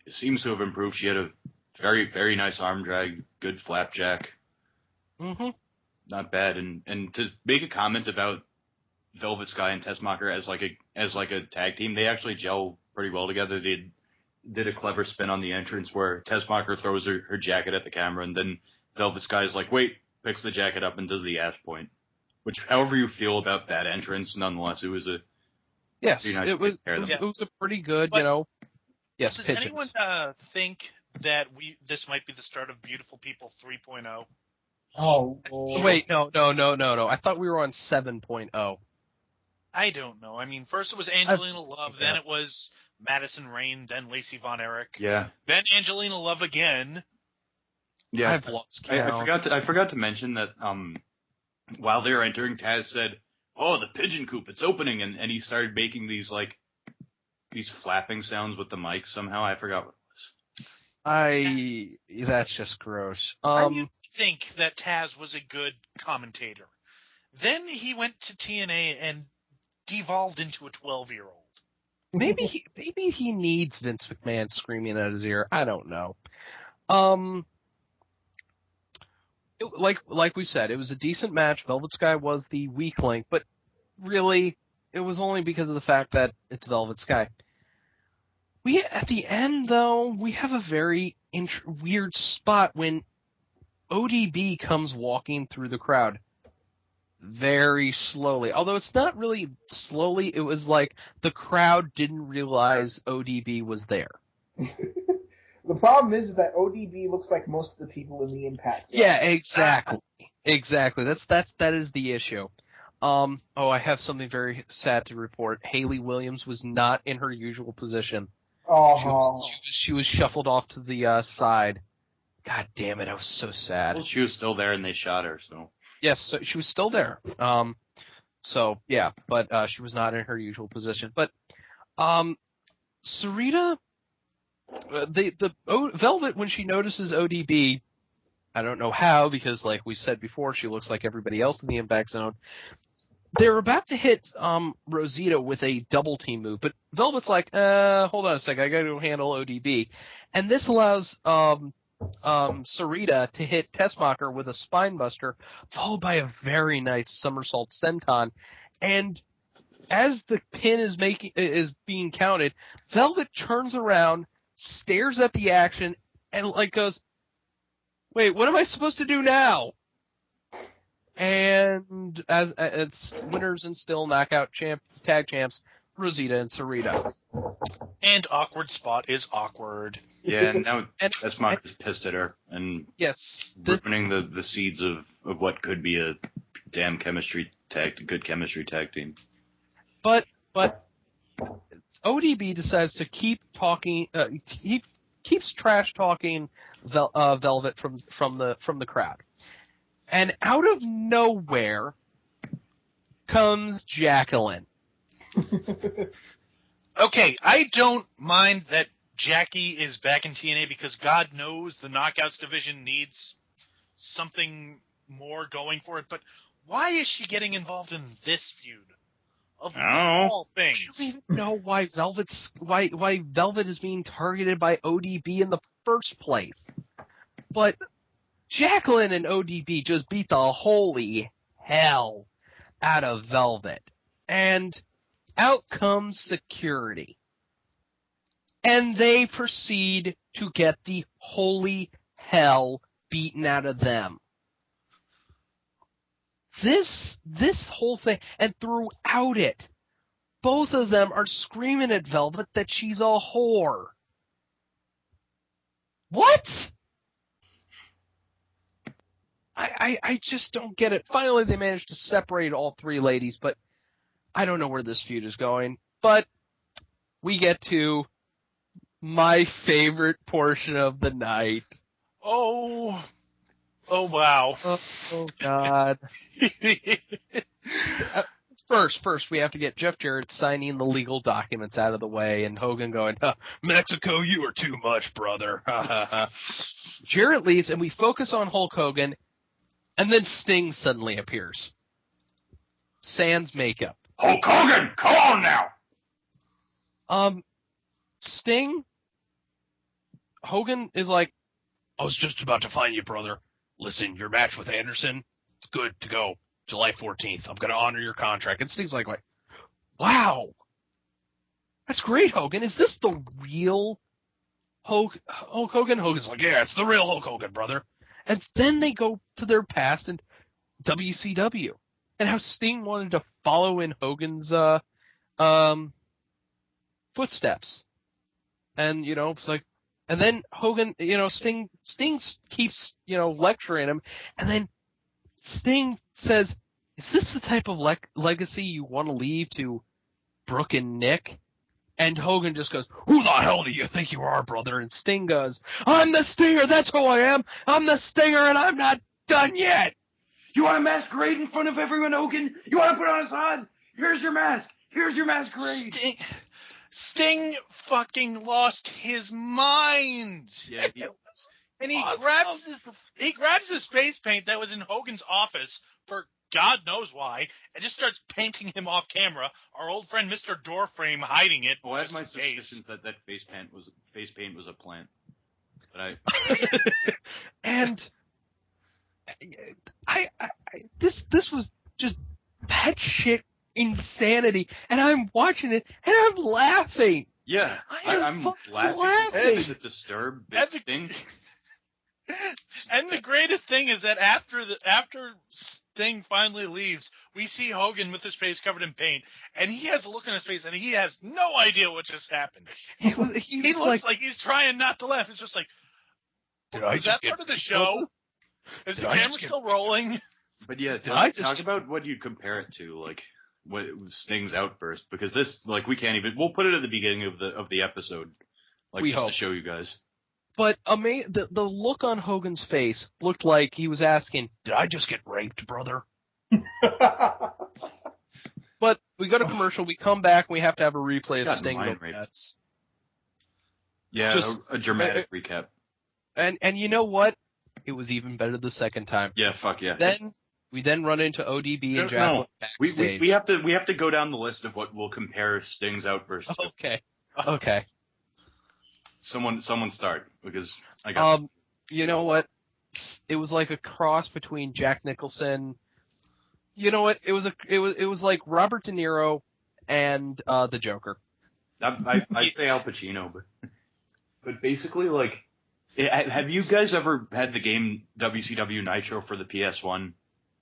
S5: seems to have improved. She had a very, very nice arm drag, good flapjack.
S4: Mm-hmm.
S5: Not bad. And to make a comment about Velvet Sky and Tessmacher as like a tag team, they actually gel pretty well together. They did a clever spin on the entrance where Tessmacher throws her jacket at the camera, and then Velvet Sky's like, wait, picks the jacket up and does the ass point. Which, however you feel about that entrance, nonetheless, it was a
S4: yes,
S5: nice
S4: it was a pretty good, yes.
S1: Does
S4: pigeons.
S1: anyone think that this might be the start of Beautiful People 3.0?
S6: Oh,
S4: wait, no. I thought we were on 7.0.
S1: I don't know. I mean, first it was Angelina Love, then it was Madison Rayne, then Lacey Von Erich.
S5: Yeah.
S1: Then Angelina Love again.
S5: Yeah.
S4: I've lost count.
S5: I forgot to mention that while they were entering, Taz said, "Oh, the pigeon coop, it's opening," and he started making these flapping sounds with the mic somehow. I forgot what it was.
S4: That's just gross.
S1: I used to think that Taz was a good commentator. Then he went to TNA and devolved into a 12-year-old.
S4: Maybe he needs Vince McMahon screaming at his ear. I don't know. Like we said, it was a decent match. Velvet Sky was the weak link, but really, it was only because of the fact that it's Velvet Sky. At the end, though, we have a very weird spot when ODB comes walking through the crowd very slowly. Although it's not really slowly, it was like the crowd didn't realize ODB was there.
S6: The problem is that ODB looks like most of the people in the Impact Zone.
S4: Yeah, exactly. Exactly. That is the issue. I have something very sad to report. Hayley Williams was not in her usual position.
S6: Oh.
S4: She was shuffled off to the side. God damn it, I was so sad.
S5: Well, she was still there and they shot her, so.
S4: Yes, so she was still there. So yeah, but she was not in her usual position. But Sarita, Velvet, when she notices ODB, I don't know how, because like we said before, she looks like everybody else in the Impact Zone. They're about to hit Rosita with a double team move, but Velvet's like, hold on a second, I gotta go handle ODB. And this allows Sarita to hit Tessmacher with a spinebuster, followed by a very nice somersault senton. And as the pin is being counted, Velvet turns around, stares at the action, and like goes, "Wait, what am I supposed to do now?" And as it's winners and still knockout tag champs, Rosita and Sarita.
S1: And awkward spot is awkward.
S5: Yeah, and now Tessmacher's pissed at her and ruining the seeds of what could be a damn good chemistry tag team.
S4: But ODB decides to keep talking. He keeps trash talking Velvet from the crowd, and out of nowhere comes Jacqueline.
S1: Okay, I don't mind that Jackie is back in TNA because God knows the Knockouts division needs something more going for it, but why is she getting involved in this feud? Of all things.
S4: I don't even know why Velvet is being targeted by ODB in the first place. But Jacqueline and ODB just beat the holy hell out of Velvet. And out comes security. And they proceed to get the holy hell beaten out of them. This whole thing, and throughout it, both of them are screaming at Velvet that she's a whore. What? I just don't get it. Finally, they managed to separate all three ladies, but I don't know where this feud is going. But we get to my favorite portion of the night.
S1: Oh wow.
S4: Oh God. First, we have to get Jeff Jarrett signing the legal documents out of the way, and Hogan going, Mexico, you are too much, brother. Jarrett leaves, and we focus on Hulk Hogan, and then Sting suddenly appears. Sans makeup.
S7: Hulk Hogan, come on now!
S4: Sting, Hogan is like, I was just about to find you, brother. Listen, your match with Anderson, it's good to go. July 14th. I'm going to honor your contract. And Sting's like, wow. That's great, Hogan. Is this the real Hulk Hogan? Hogan's like, yeah, it's the real Hulk Hogan, brother. And then they go to their past in WCW. And how Sting wanted to follow in Hogan's footsteps. And, it's like, and then Hogan, Sting keeps, lecturing him, and then Sting says, is this the type of legacy you want to leave to Brooke and Nick? And Hogan just goes, who the hell do you think you are, brother? And Sting goes, I'm the Stinger, that's who I am. I'm the Stinger, and I'm not done yet.
S5: You want to masquerade in front of everyone, Hogan? You want to put on a facade? Here's your mask. Here's your masquerade.
S1: Sting fucking lost his mind.
S5: Yeah,
S1: and he grabs his face paint that was in Hogan's office for God knows why, and just starts painting him off camera. Our old friend Mr. Doorframe hiding it.
S5: Well, I have my suspicions that face paint was a plant. But
S4: and this was just batshit insanity, and I'm watching it and I'm laughing.
S5: Yeah, I'm laughing. It's a disturbed big Sting.
S1: And the greatest thing is that after Sting finally leaves, we see Hogan with his face covered in paint, and he has a look on his face, and he has no idea what just happened. He looks like he's trying not to laugh. It's just like, is that part of the show? Is the camera still rolling?
S5: But yeah, talk about what you'd compare it to, like what Sting's outburst, because this, like, we can't even. We'll put it at the beginning of the episode, like, to show you guys.
S4: But the look on Hogan's face looked like he was asking, "Did I just get raped, brother?" But we go to commercial. We come back. And we have to have a replay of Sting.
S5: Yeah, just a dramatic recap.
S4: And you know what? It was even better the second time.
S5: Yeah, fuck yeah.
S4: Then we run into ODB and Jacqueline backstage.
S5: We have to go down the list of what we'll compare Sting's outburst to.
S4: Okay.
S5: Someone start, because I got.
S4: You know what? It was like a cross between Jack Nicholson. You know what? It was like Robert De Niro and the Joker.
S5: I say Al Pacino, but basically, like, have you guys ever had the game WCW Nitro for the PS1?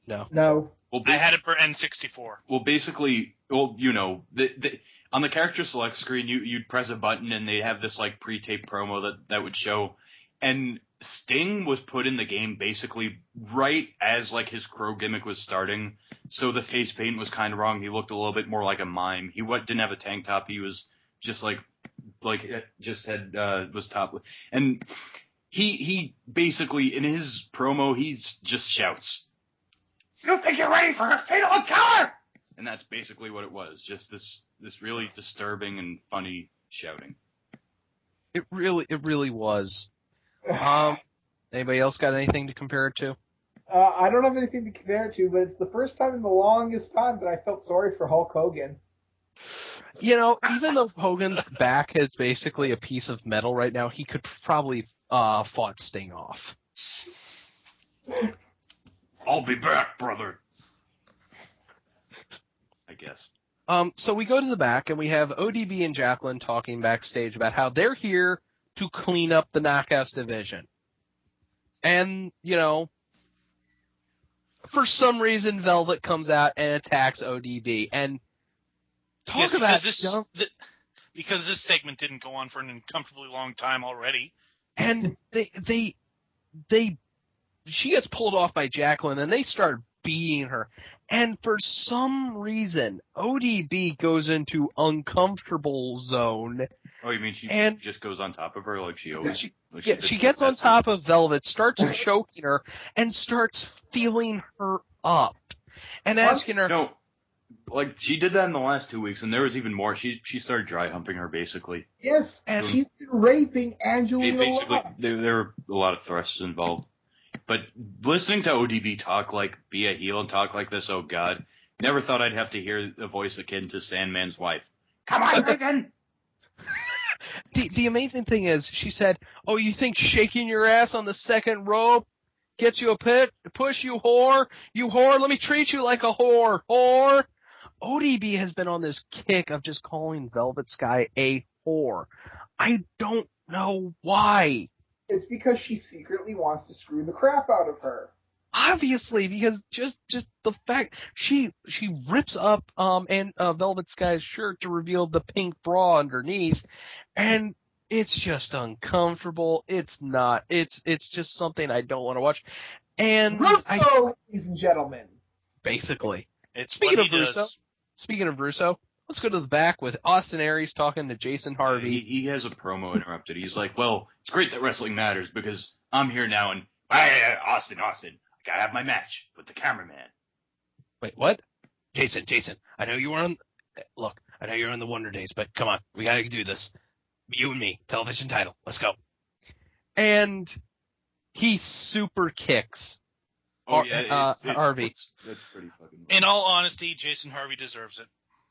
S4: No.
S6: Well,
S1: I had it for N64.
S5: Well, basically, on the character select screen, you'd press a button and they have this, like, pre-taped promo that would show. And Sting was put in the game basically right as like his Crow gimmick was starting, so the face paint was kind of wrong. He looked a little bit more like a mime. He didn't have a tank top. He was just was top, and he basically in his promo he's just shouts, "You think you're ready for a fatal encounter?" And that's basically what it was. Just this really disturbing and funny shouting.
S4: It really was. Anybody else got anything to compare it to?
S6: I don't have anything to compare it to, but it's the first time in the longest time that I felt sorry for Hulk Hogan.
S4: You know, even though Hogan's back is basically a piece of metal right now, he could probably fought Sting off.
S5: I'll be back, brother. I guess.
S4: So we go to the back, and we have ODB and Jacqueline talking backstage about how they're here to clean up the Knockouts division. And, you know, for some reason, Velvet comes out and attacks ODB. And talk about
S1: because this segment didn't go on for an uncomfortably long time already.
S4: And she gets pulled off by Jacqueline, and they start beating her. And for some reason, ODB goes into uncomfortable zone.
S5: Oh, you mean she just goes on top of her like she always...
S4: She gets on top of Velvet, starts choking her, and starts feeling her up. And asking her...
S5: No, like, she did that in the last 2 weeks, and there was even more. She started dry humping her, basically.
S6: Yes, and she's been raping Angelina.
S5: Basically, there were a lot of thrusts involved. But listening to ODB talk be a heel and talk like this, oh God, never thought I'd have to hear a voice akin to Sandman's wife. Come on, Reagan!
S4: The amazing thing is, she said, "Oh, you think shaking your ass on the second rope gets you a push, you whore? You whore, let me treat you like a whore, whore!" ODB has been on this kick of just calling Velvet Sky a whore. I don't know why.
S6: It's because she secretly wants to screw the crap out of her.
S4: Obviously, because just the fact she rips up Velvet Sky's shirt to reveal the pink bra underneath, and it's just uncomfortable. It's not. It's just something I don't want to watch. And
S6: Russo, ladies and gentlemen.
S4: Basically,
S1: Speaking
S4: of Russo, let's go to the back with Austin Aries talking to Jason Harvey.
S5: He has a promo interrupted. He's like, "Well, it's great that wrestling matters because I'm here now, and Austin, I gotta have my match with the cameraman."
S4: Wait, what? Jason, I know you were on. Look, I know you're on the Wonder Days, but come on, we gotta do this. You and me, television title. Let's go. And he super kicks. Harvey.
S5: That's pretty fucking.
S1: In all honesty, Jason Harvey deserves it.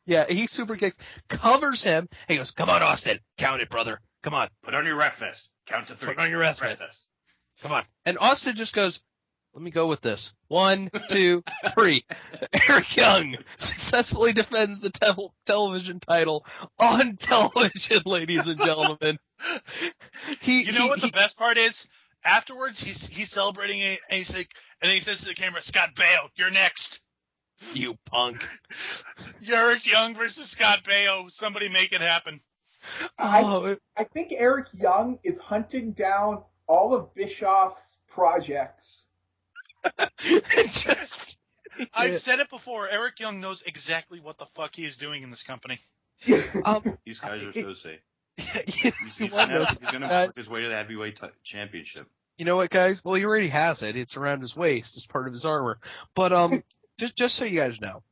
S4: Yeah, he super kicks, covers him. He goes, "Come on, Austin, count it, brother. Come on,
S5: put on your ref vest. Count to 3.
S4: Put on your ref vest. Come on." And Austin just goes, "Let me go with this. 1, 2, 3. Eric Young successfully defends the television title on television, ladies and gentlemen.
S1: You know what the best part is? Afterwards, he's celebrating it, and he says to the camera, "Scott Baio, you're next."
S4: You punk.
S1: Eric Young versus Scott Baio. Somebody make it happen.
S6: I think Eric Young is hunting down all of Bischoff's projects.
S1: I've said it before. Eric Young knows exactly what the fuck he is doing in this company.
S5: These guys are so safe. He's going to work his way to the heavyweight championship.
S4: You know what, guys? Well, he already has it. It's around his waist as part of his armor. But just so you guys know,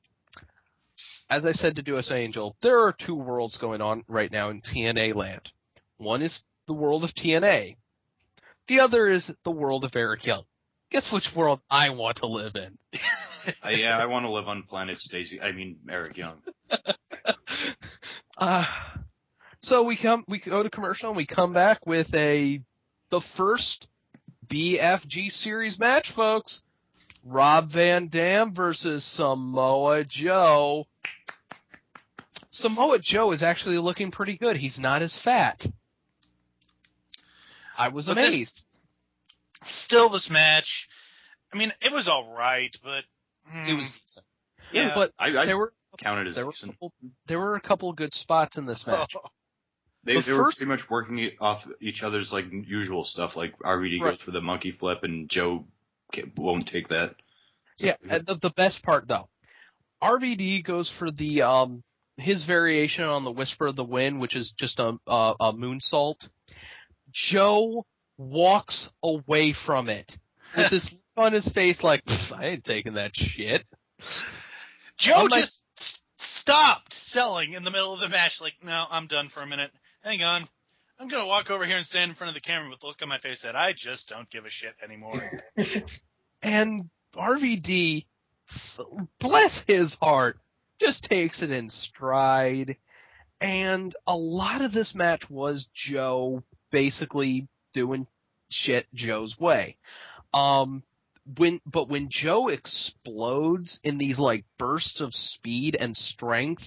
S4: as I said to Do Us Angel, there are 2 worlds going on right now in TNA land. One is the world of TNA. The other is the world of Eric Young. Guess which world I want to live in?
S5: I want to live on planet Eric Young.
S4: So we go to commercial and we come back with the first BFG series match, folks. Rob Van Dam versus Samoa Joe. Samoa Joe is actually looking pretty good. He's not as fat. I was amazed.
S1: Still, this match, I mean, it was all right, but
S4: it was decent.
S5: Yeah,
S4: but
S5: I
S4: there were
S5: counted as decent.
S4: There were a couple of good spots in this match.
S5: They were pretty much working off each other's like usual stuff. Like RVD goes for the monkey flip, and Joe won't take that.
S4: Yeah, the best part though, RVD goes for the his variation on the Whisper of the Wind, which is just a moonsault. Joe walks away from it with this look on his face, like I ain't taking that shit.
S1: Joe just stopped selling in the middle of the match. Like, no, I'm done for a minute. Hang on. I'm going to walk over here and stand in front of the camera with a look on my face that I just don't give a shit anymore.
S4: And RVD, bless his heart, just takes it in stride. And a lot of this match was Joe basically doing shit Joe's way. When Joe explodes in these like bursts of speed and strength,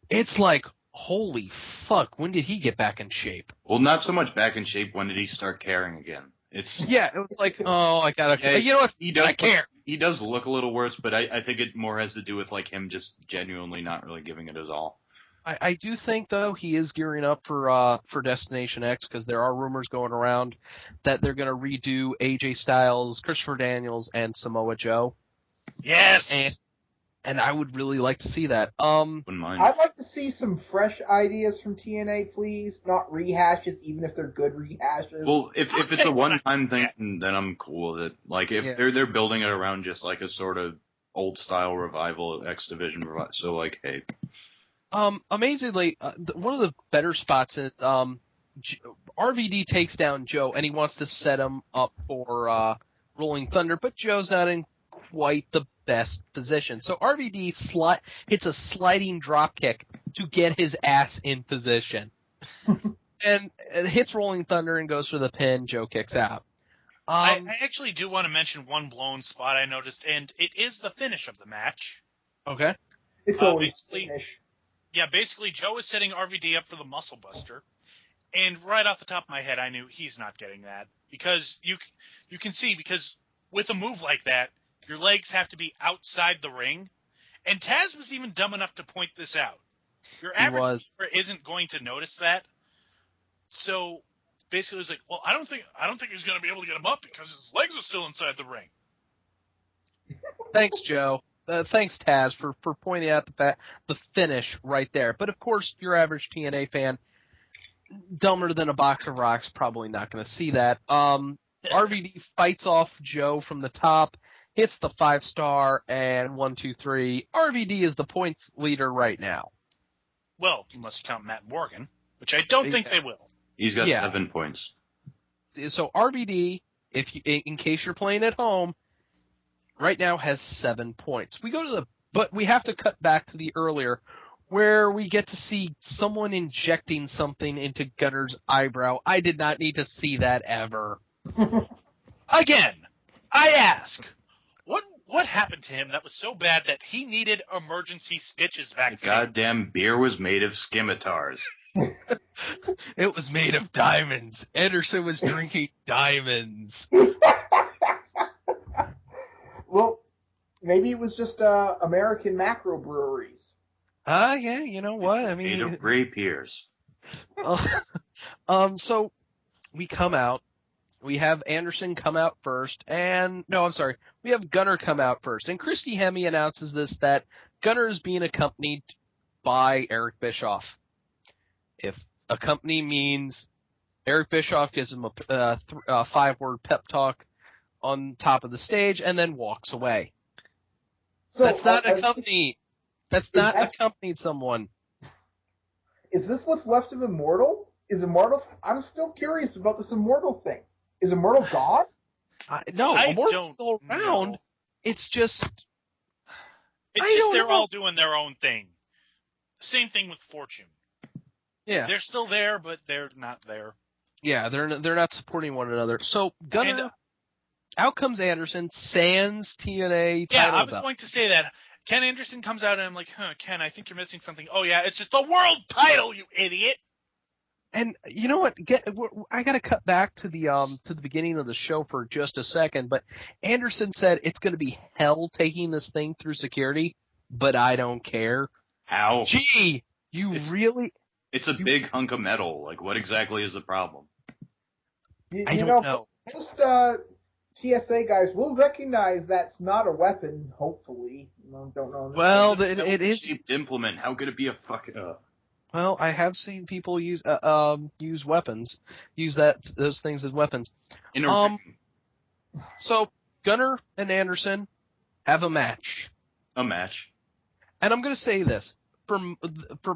S4: it's like, holy fuck, when did he get back in shape?
S5: Well, not so much back in shape, when did he start caring again? It
S4: was like, oh, I gotta, you know what, I care.
S5: He does look a little worse, but I think it more has to do with like him just genuinely not really giving it his all.
S4: I do think, though, he is gearing up for Destination X, because there are rumors going around that they're going to redo AJ Styles, Christopher Daniels, and Samoa Joe.
S1: Yes!
S4: And I would really like to see that.
S5: Wouldn't mind.
S6: I'd like to see some fresh ideas from TNA, please. Not rehashes, even if they're good rehashes.
S5: Well, if it's a one-time thing, then I'm cool with it. Like, if they're building it around just like a sort of old-style revival, X Division revival, so like, hey...
S4: Amazingly, one of the better spots is RVD takes down Joe, and he wants to set him up for Rolling Thunder, but Joe's not in quite the best position. So RVD hits a sliding drop kick to get his ass in position. And hits Rolling Thunder and goes for the pin. Joe kicks out.
S1: I actually do want to mention one blown spot I noticed, and it is the finish of the match.
S4: Okay.
S6: It's always finish.
S1: Yeah, basically, Joe is setting RVD up for the Muscle Buster, and right off the top of my head, I knew he's not getting that, because you can see, because with a move like that, your legs have to be outside the ring, and Taz was even dumb enough to point this out. Your average viewer isn't going to notice that, so basically, it was like, well, I don't think he's going to be able to get him up because his legs are still inside the ring.
S4: Thanks, Joe. Thanks, Taz, for pointing out the finish right there. But, of course, your average TNA fan, dumber than a box of rocks, probably not going to see that. RVD fights off Joe from the top, hits the 5-star, and 1, 2, 3. RVD is the points leader right now.
S1: Well, unless you count Matt Morgan, which I don't think they will.
S5: He's got 7 points.
S4: So RVD, in case you're playing at home, right now has 7 points. But we have to cut back to the earlier, where we get to see someone injecting something into Gunner's eyebrow. I did not need to see that ever.
S1: Again, I ask, what happened to him that was so bad that he needed emergency stitches back
S5: then? Goddamn beer was made of scimitars.
S4: It was made of diamonds. Anderson was drinking diamonds.
S6: Well, maybe it was just American macro breweries.
S4: Yeah, you know what? I mean,
S5: made of rapiers.
S4: So we come out. We have Anderson come out first, we have Gunner come out first. And Christy Hemme announces that Gunner is being accompanied by Eric Bischoff. If accompany means Eric Bischoff gives him a 5-word pep talk on top of the stage and then walks away. So that's not accompanied. That's not accompanied someone.
S6: Is this what's left of Immortal? I'm still curious about this Immortal thing. Is Immortal gone?
S4: No, Immortal's still around.
S1: Know.
S4: It's just
S1: they're all doing their own thing. Same thing with Fortune.
S4: Yeah.
S1: They're still there, but they're not there.
S4: Yeah, they're not supporting one another. So Gunner, out comes Anderson, sans TNA title.
S1: Yeah, I was going to say that. Ken Anderson comes out and I'm like, Ken, I think you're missing something. Oh yeah, it's just the world title, you idiot.
S4: And you know what? I got to cut back to the beginning of the show for just a second. But Anderson said it's going to be hell taking this thing through security, but I don't care.
S5: How?
S4: Gee, you really?
S5: It's a big hunk of metal. Like, what exactly is the problem?
S4: I don't know.
S6: Most TSA guys will recognize that's not a weapon, hopefully. Don't know.
S4: Well, it is
S5: shaped implement. How could it be a fucking...
S4: Well, I have seen people use weapons, use those things as weapons. So Gunner and Anderson have a match.
S5: A match.
S4: And I'm going to say this: for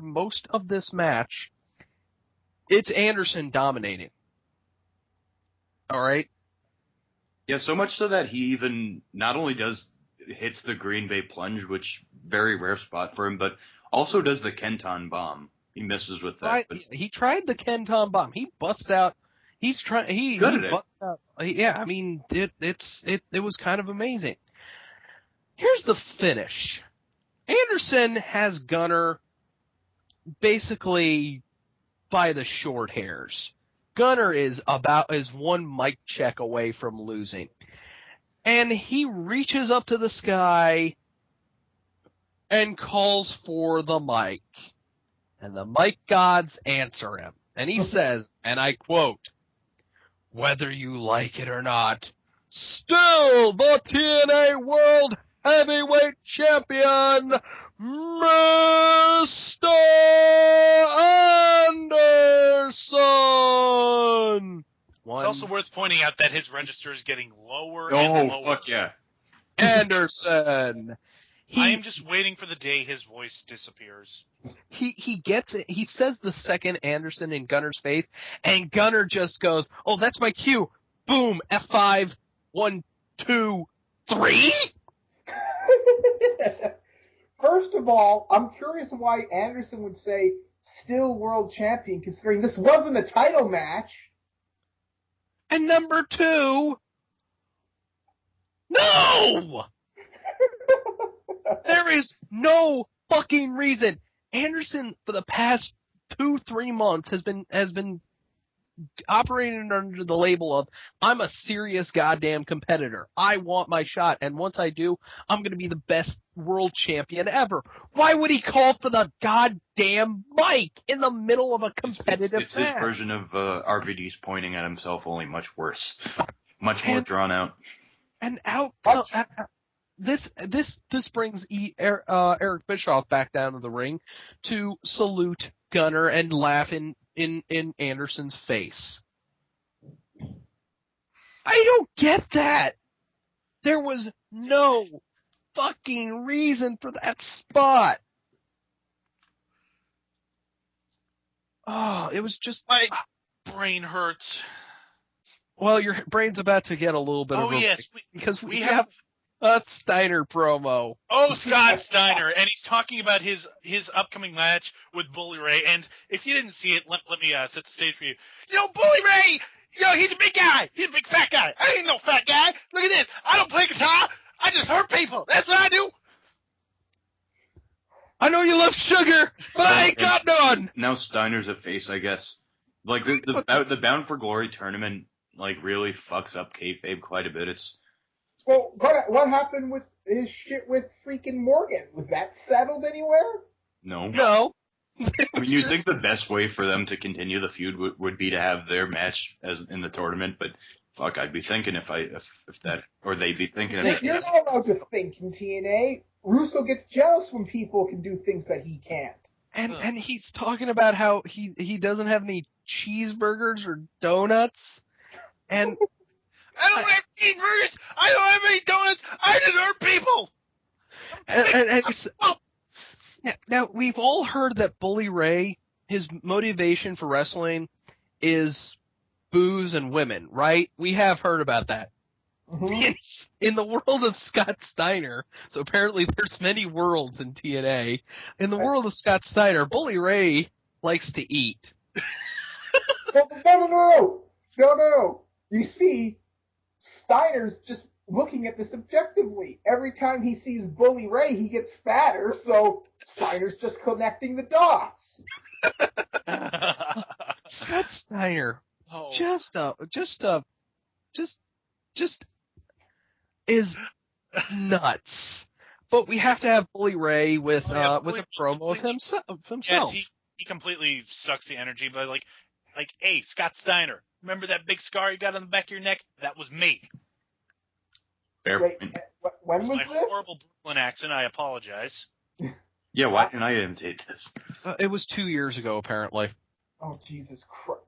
S4: most of this match, it's Anderson dominating. All right.
S5: Yeah, so much so that he even not only hits the Green Bay plunge, which very rare spot for him, but also does the Kenton bomb. He misses with that.
S4: Right. He tried the Kenton bomb. He busts out. He's trying. He busts out. Yeah, I mean, it was kind of amazing. Here's the finish. Anderson has Gunner basically by the short hairs. Gunner is one mic check away from losing. And he reaches up to the sky and calls for the mic. And the mic gods answer him. And he says, and I quote, "Whether you like it or not, still the TNA World Heavyweight Champion, Mr. Anderson."
S1: It's also worth pointing out that his register is getting lower and lower.
S5: Oh, fuck yeah.
S4: Anderson.
S1: I am just waiting for the day his voice disappears.
S4: He gets it. He says the second Anderson in Gunner's face, and Gunner just goes, "Oh, that's my cue." Boom. F5. 1, 2, 3.
S6: First of all, I'm curious why Anderson would say still world champion, considering this wasn't a title match.
S4: And number 2, no! There is no fucking reason. Anderson, for the past 2-3 months, has been operating under the label of, I'm a serious goddamn competitor. I want my shot, and once I do, I'm going to be the best world champion ever. Why would he call for the goddamn mic in the middle of a competitive match?
S5: It's his version of RVD's pointing at himself, only much worse. Much more drawn out.
S4: And this brings Eric Bischoff back down to the ring to salute Gunner and laugh in Anderson's face. I don't get that. There was no fucking reason for that spot. Oh, it was just...
S1: My brain hurts.
S4: Well, your brain's about to get a little bit of a...
S1: yes.
S4: Because we have a Steiner promo.
S1: Oh, Scott Steiner. And he's talking about his upcoming match with Bully Ray. And if you didn't see it, let me set the stage for you. Bully Ray, he's a big guy. He's a big fat guy. I ain't no fat guy. Look at this. I don't play guitar. I just hurt people. That's what I do.
S4: I know you love sugar, but I ain't got none.
S5: Now Steiner's a face, I guess. Like, the Bound for Glory tournament, like, really fucks up kayfabe quite a bit.
S6: Well, what happened with his shit with freaking Morgan? Was that settled anywhere?
S5: No. I mean, you'd think the best way for them to continue the feud would be to have their match as in the tournament, but fuck, I'd be thinking if that, or they'd be thinking.
S6: You're not allowed to think in TNA. Russo gets jealous when people can do things that he can't.
S4: And he's talking about how he doesn't have any cheeseburgers or donuts, and.
S1: I don't have cheeseburgers. I don't have any donuts. I just hurt people.
S4: Now, we've all heard that Bully Ray, his motivation for wrestling is booze and women, right? We have heard about that. Mm-hmm. In the world of Scott Steiner, so apparently there's many worlds in TNA. In the world of Scott Steiner, Bully Ray likes to eat.
S6: No. You see, Steiner's just looking at this objectively. Every time he sees Bully Ray, he gets fatter, so Steiner's just connecting the dots.
S4: Scott Steiner, just is nuts. But we have to have Bully Ray with a promo of himself.
S1: he completely sucks the energy. But like, hey, Scott Steiner, remember that big scar you got on the back of your neck? That was me.
S5: Fair.
S6: Wait, when was
S1: my
S6: this?
S1: horrible Brooklyn accent. I apologize.
S5: Yeah, why didn't I imitate this?
S4: It was 2 years ago, apparently.
S6: Oh, Jesus Christ.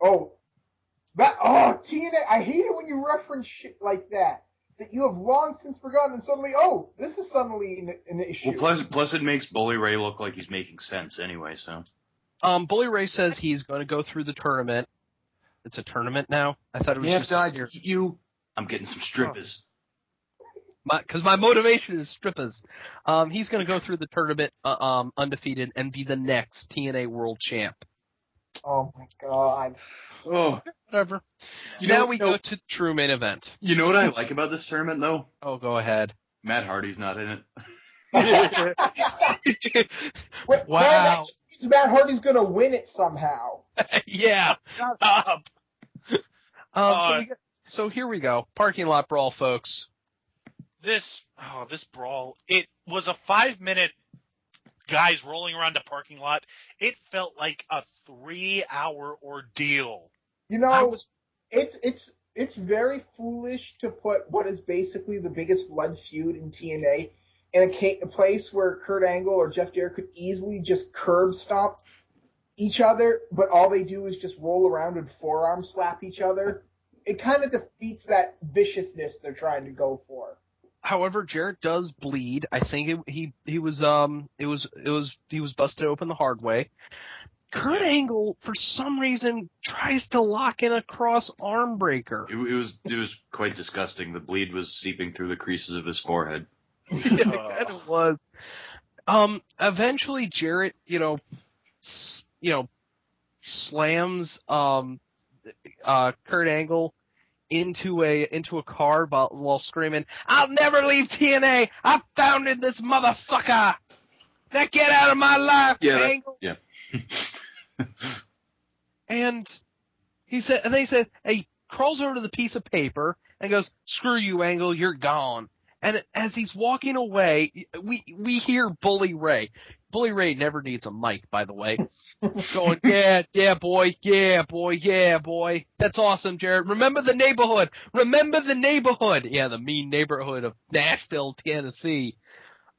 S6: TNA, I hate it when you reference shit like that you have long since forgotten, and suddenly, this is suddenly an issue.
S5: Well, plus it makes Bully Ray look like he's making sense anyway, so.
S4: Bully Ray says he's going to go through the tournament. It's a tournament now? I thought it was just
S5: I'm getting some strippers.
S4: Because my motivation is strippers. He's going to go through the tournament undefeated and be the next TNA World Champ.
S6: Oh, my God.
S5: Oh.
S4: Whatever. Now we go to the true main event.
S5: You know what I like about this tournament, though?
S4: Oh, go ahead.
S5: Matt Hardy's not in it.
S6: Wait,
S4: wow.
S6: Matt Hardy's going to win it somehow.
S4: Yeah. So here we go. Parking lot brawl, folks.
S1: This brawl, it was a 5-minute guys rolling around a parking lot. It felt like a 3-hour ordeal.
S6: You know, it's very foolish to put what is basically the biggest blood feud in TNA in a place where Kurt Angle or Jeff Jarrett could easily just curb stomp each other, but all they do is just roll around and forearm slap each other. It kind of defeats that viciousness they're trying to go for.
S4: However, Jarrett does bleed. I think he was busted open the hard way. Kurt Angle, for some reason, tries to lock in a cross arm breaker.
S5: It was quite disgusting. The bleed was seeping through the creases of his forehead.
S4: It kind of was. Eventually, Jarrett, slams Kurt Angle into a car while screaming, "I'll never leave TNA! I founded this motherfucker! Now get out of my life, Angle!"
S5: Yeah.
S4: And he said, he crawls over to the piece of paper and goes, "Screw you, Angle, you're gone." And as he's walking away, we hear Bully Ray. Bully Ray never needs a mic, by the way. Going, yeah, boy. That's awesome, Jarrett. Remember the neighborhood. Yeah, the mean neighborhood of Nashville, Tennessee.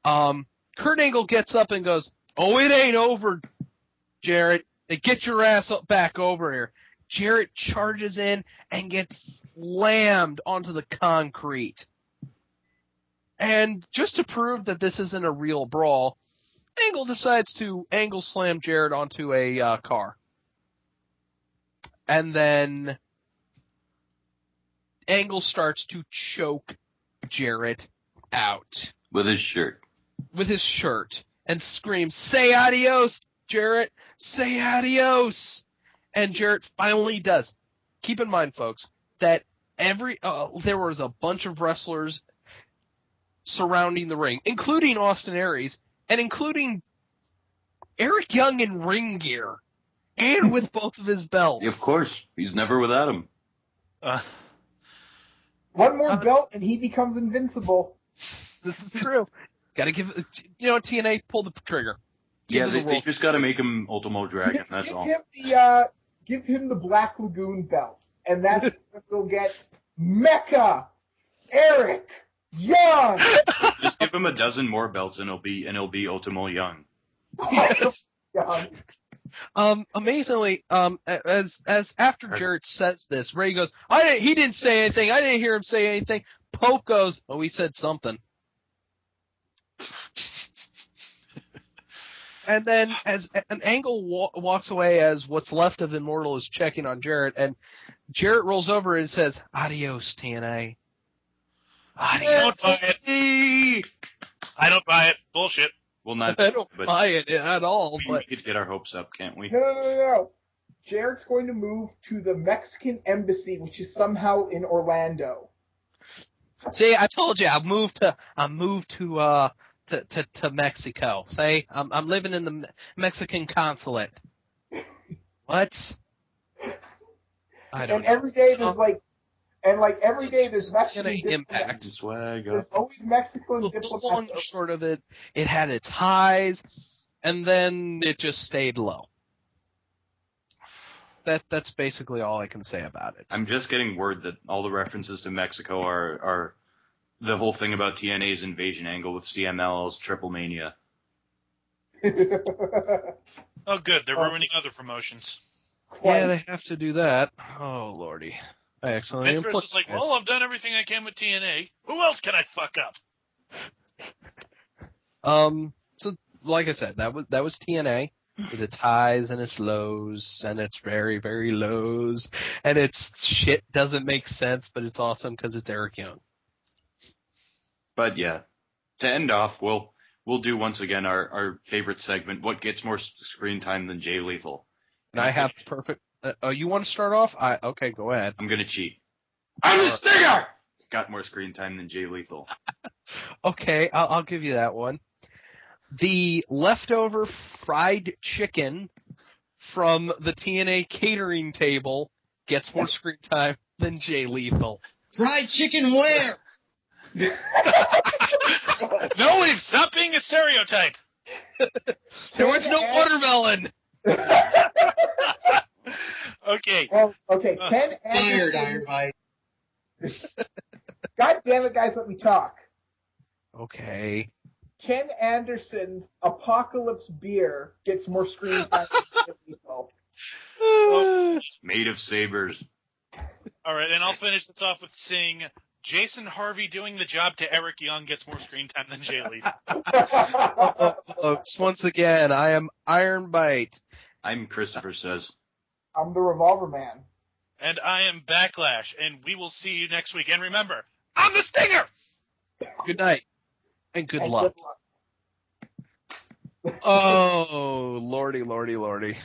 S4: Kurt Angle gets up and goes, "Oh, it ain't over, Jarrett. Get your ass back over here." Jarrett charges in and gets slammed onto the concrete. And just to prove that this isn't a real brawl, Angle decides to angle slam Jarrett onto a car. And then Angle starts to choke Jarrett out.
S5: With his shirt.
S4: And screams, "Say adios, Jarrett! Say adios!" And Jarrett finally does. Keep in mind, folks, that there was a bunch of wrestlers surrounding the ring, including Austin Aries, and including Eric Young in ring gear, and with both of his belts.
S5: Of course. He's never without him.
S6: One more belt and he becomes invincible.
S4: This is true. Gotta give TNA pull the trigger.
S5: They just gotta make him Ultimo Dragon, that's all.
S6: Give him the Black Lagoon belt, and that's when we'll get Mecha Eric Young.
S5: Just give him a dozen more belts and it'll be Ultimo Young.
S6: Yes.
S4: Amazingly, as after Jarrett says this, Ray goes, he didn't say anything. I didn't hear him say anything. Pope goes, "Oh, he said something." And then as an Angle walks away, as what's left of Immortal is checking on Jarrett, and Jarrett rolls over and says, "Adios, TNA."
S1: I don't buy it. I don't buy it. Bullshit.
S5: Well, not.
S4: I don't buy it at all.
S5: We could get our hopes up, can't we?
S6: No. Jarrett's going to move to the Mexican embassy, which is somehow in Orlando.
S4: See, I told you, I moved to Mexico. Say, I'm living in the Mexican consulate. What? I don't know.
S6: Every day there's every day there's Mexican
S4: impact.
S5: Swag up.
S6: There's always Mexican
S4: The
S6: diplomats.
S4: long and short of it, it had its highs, and then it just stayed low. that's basically all I can say about it.
S5: I'm just getting word that all the references to Mexico are the whole thing about TNA's invasion angle with CMLL's Triple Mania.
S1: Oh, good. They're ruining other promotions.
S4: Yeah, they have to do that. Oh, lordy. I accidentally
S1: Vince
S4: input
S1: is like,
S4: this.
S1: well, I've done everything I can with TNA. Who else can I fuck up?
S4: So, like I said, that was TNA with its highs and its lows and its very, very lows. And its shit doesn't make sense, but it's awesome because it's Eric Young.
S5: But yeah, to end off, we'll do once again our favorite segment, what gets more screen time than Jay Lethal.
S4: And I have perfect... you want to start off? Okay, go ahead.
S5: I'm going to cheat. I'm the Stinger! Got more screen time than Jay Lethal.
S4: Okay, I'll give you that one. The leftover fried chicken from the TNA catering table gets more screen time than Jay Lethal.
S9: Fried chicken where?
S1: No, we've stopped being a stereotype.
S4: There was no watermelon.
S1: Okay.
S6: Well, okay. Ken
S9: Fired,
S6: Anderson.
S9: Iron Bite.
S6: God damn it, guys, let me talk.
S4: Okay.
S6: Ken Anderson's Apocalypse beer gets more screen time than Lethal.
S5: Made of sabers.
S1: All right, and I'll finish this off with saying Jason Harvey doing the job to Eric Young gets more screen time than Jay Lethal.
S4: Folks, once again, I am Iron Bite.
S5: I'm Christopher Says.
S6: I'm the Revolver Man.
S1: And I am Backlash, and we will see you next week. And remember, I'm the Stinger!
S4: Good night. And good luck. Oh, lordy, lordy, lordy.